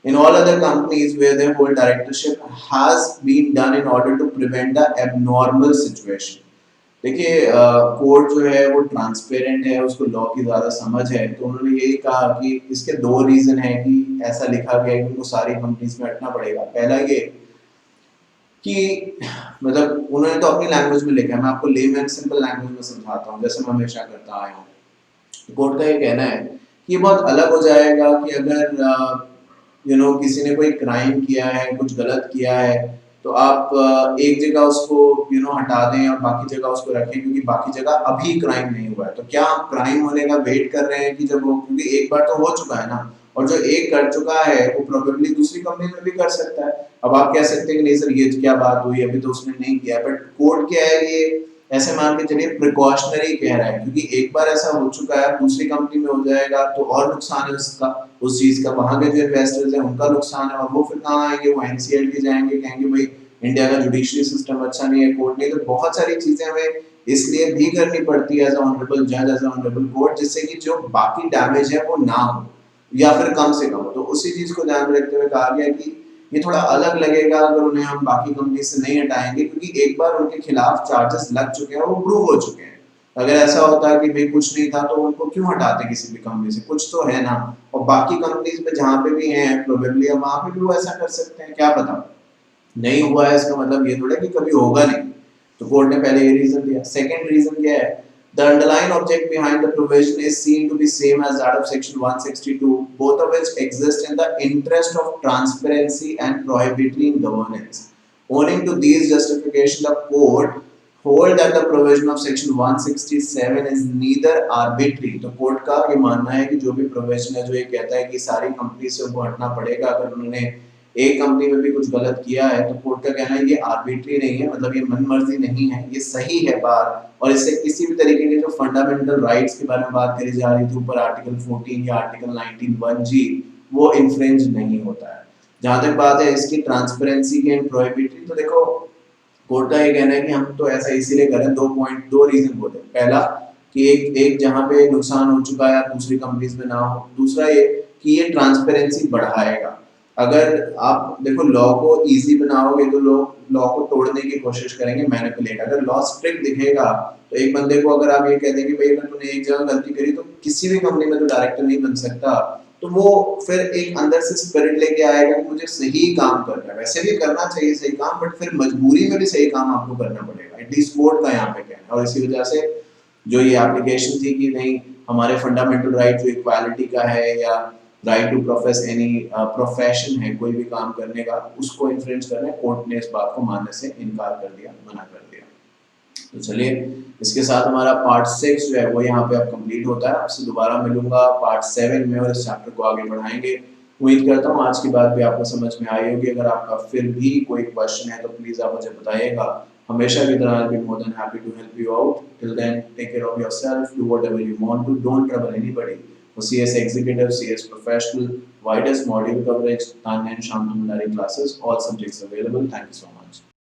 S1: in all other companies where they hold directorship has been done in order to prevent the abnormal situation. देखिए कोर्ट जो है वो ट्रांसपेरेंट है, उसको लॉ की ज़्यादा समझ है, तो उन्होंने यही कहा कि इसके दो रीज़न है कि ऐसा लिखा गया है कि उनको सारी कंपनीज में हटना पड़ेगा। पहला ये कि मतलब उन्होंने तो अपनी लैंग्वेज में लिखा है, मैं आपको लेमैन सिंपल लैंग्वेज में समझाता हूँ जैसे मैं हमेशा करता आया हूँ। कोर्ट का ये कहना है कि ये बहुत अलग हो जाएगा कि अगर किसी ने कोई क्राइम किया है, कुछ गलत किया है, तो आप एक जगह उसको हटा दें और बाकी जगह उसको रखें क्योंकि बाकी जगह अभी क्राइम नहीं हुआ है। तो क्या आप क्राइम होने का वेट कर रहे हैं कि जब वो, क्योंकि एक बार तो हो चुका है ना, और जो एक कर चुका है वो प्रोबेबली दूसरी कंपनी में भी कर सकता है। अब आप कह सकते हैं कि नहीं सर ये क्या बात हुई, अभी तो उसने नहीं किया, बट कोर्ट क्या है ये ऐसे मान के चलिए प्रिकॉशनरी कह रहा है क्योंकि एक बार ऐसा हो चुका है, दूसरी कंपनी में हो जाएगा तो और नुकसान है उसका, उस चीज का, वहां के जो इन्वेस्टर्स हैं उनका नुकसान है, और वो फिर कहाँ आएंगे, वो NCLT जाएंगे, कहेंगे भाई इंडिया का जुडिशरी सिस्टम अच्छा नहीं है, कोर्ट नहीं। तो बहुत सारी चीजें हमें इसलिए भी करनी पड़ती है एज ऑनरेबल जज, एज ऑनरेबल कोर्ट, जिससे कि जो बाकी डैमेज है वो ना हो या फिर कम से कम हो। तो उसी चीज को ध्यान में रखते हुए कहा गया कि ये थोड़ा अलग लगेगा अगर उन्हें हम बाकी कंपनी से नहीं हटाएंगे क्योंकि एक बार उनके खिलाफ चार्जेस लग चुके हैं, वो प्रूव हो चुके हैं। अगर ऐसा होता है कि भाई कुछ नहीं था तो उनको क्यों हटाते किसी भी कंपनी से, कुछ तो है ना, और बाकी कंपनीज में जहाँ पे भी हैं प्रोबेबली वहां पे भी वो ऐसा कर सकते हैं, क्या पता। नहीं हुआ है इसका मतलब ये थोड़ा कि कभी होगा नहीं। तो कोर्ट ने पहले ये रीजन दिया। सेकंड रीजन क्या है, the underlying object behind the provision is seen to be same as that of section 162, both of which exist in the interest of transparency and prohibitory governance. Owing to these justifications, the court hold that the provision of section 167 is neither arbitrary. तो कोर्ट का ये मानना है कि जो भी प्रोविजन है जो ये कहता है कि सारी कंपनी से उनको हटना पड़ेगा अगर उन्होंने एक कंपनी में भी कुछ गलत किया है तो कोर्ट का कहना है ये आर्बिट्री नहीं है, मतलब ये मनमर्जी नहीं है, ये सही है बात, और इससे किसी भी तरीके के जो फंडामेंटल राइट्स के बारे में बात करी जा रही थी ऊपर आर्टिकल 14 या आर्टिकल 19(1)(g), वो इन्फ्रिंज नहीं होता है। जहां तक बात है इसकी ट्रांसपेरेंसी की एंड प्रोहिबिटरी, तो देखो कोर्ट का ये कहना है कि हम तो ऐसा इसीलिए करें, दो रीजन बोले। पहला कि एक जहां पे नुकसान हो चुका है दूसरी कंपनीज में ना हो, दूसरा ये कि ये ट्रांसपेरेंसी बढ़ाएगा। अगर आप देखो लॉ को इजी बनाओगे तो लोग लॉ को तोड़ने की कोशिश करेंगे, मैनिपुलेट। अगर लॉ स्ट्रिक्ट दिखेगा तो एक बंदे को अगर आप ये कह देंगे भाई अगर तूने एक जगह गलती करी तो किसी भी कंपनी में तो डायरेक्टर नहीं बन सकता, तो वो फिर एक अंदर से स्पिरिट लेके आएगा कि मुझे सही काम करना है। वैसे भी करना चाहिए सही काम, बट फिर मजबूरी में भी सही काम आपको करना पड़ेगा, एटलीस्ट कोर्ट का यहाँ पे कहना है। और इसी वजह से जो ये एप्लीकेशन थी कि नहीं हमारे फंडामेंटल राइट जो इक्वालिटी का है या right to profess any profession है कोई भी काम करने का, उसको इन्फ्लुएंस करना है, कोर्ट ने इस बात को मानने से इनकार कर दिया, मना कर दिया। तो चलिए इसके साथ हमारा पार्ट 6 जो है वो यहाँ पे अब कंप्लीट होता है। आपसे दोबारा मिलूंगा पार्ट 7 में और इस चैप्टर को आगे बढ़ाएंगे। उम्मीद करता हूँ आज की बात भी आपको समझ में आई होगी। अगर आपका फिर भी कोई क्वेश्चन है तो प्लीज आप मुझे बताइएगा। हमेशा की तरह I'll be more than happy to help you out. Till then, take care of yourself, do whatever you want to, don't trouble anybody. For CS Executive, CS Professional, widest module coverage, Tanya and Shantu Mandari classes, all subjects available. Thank you so much.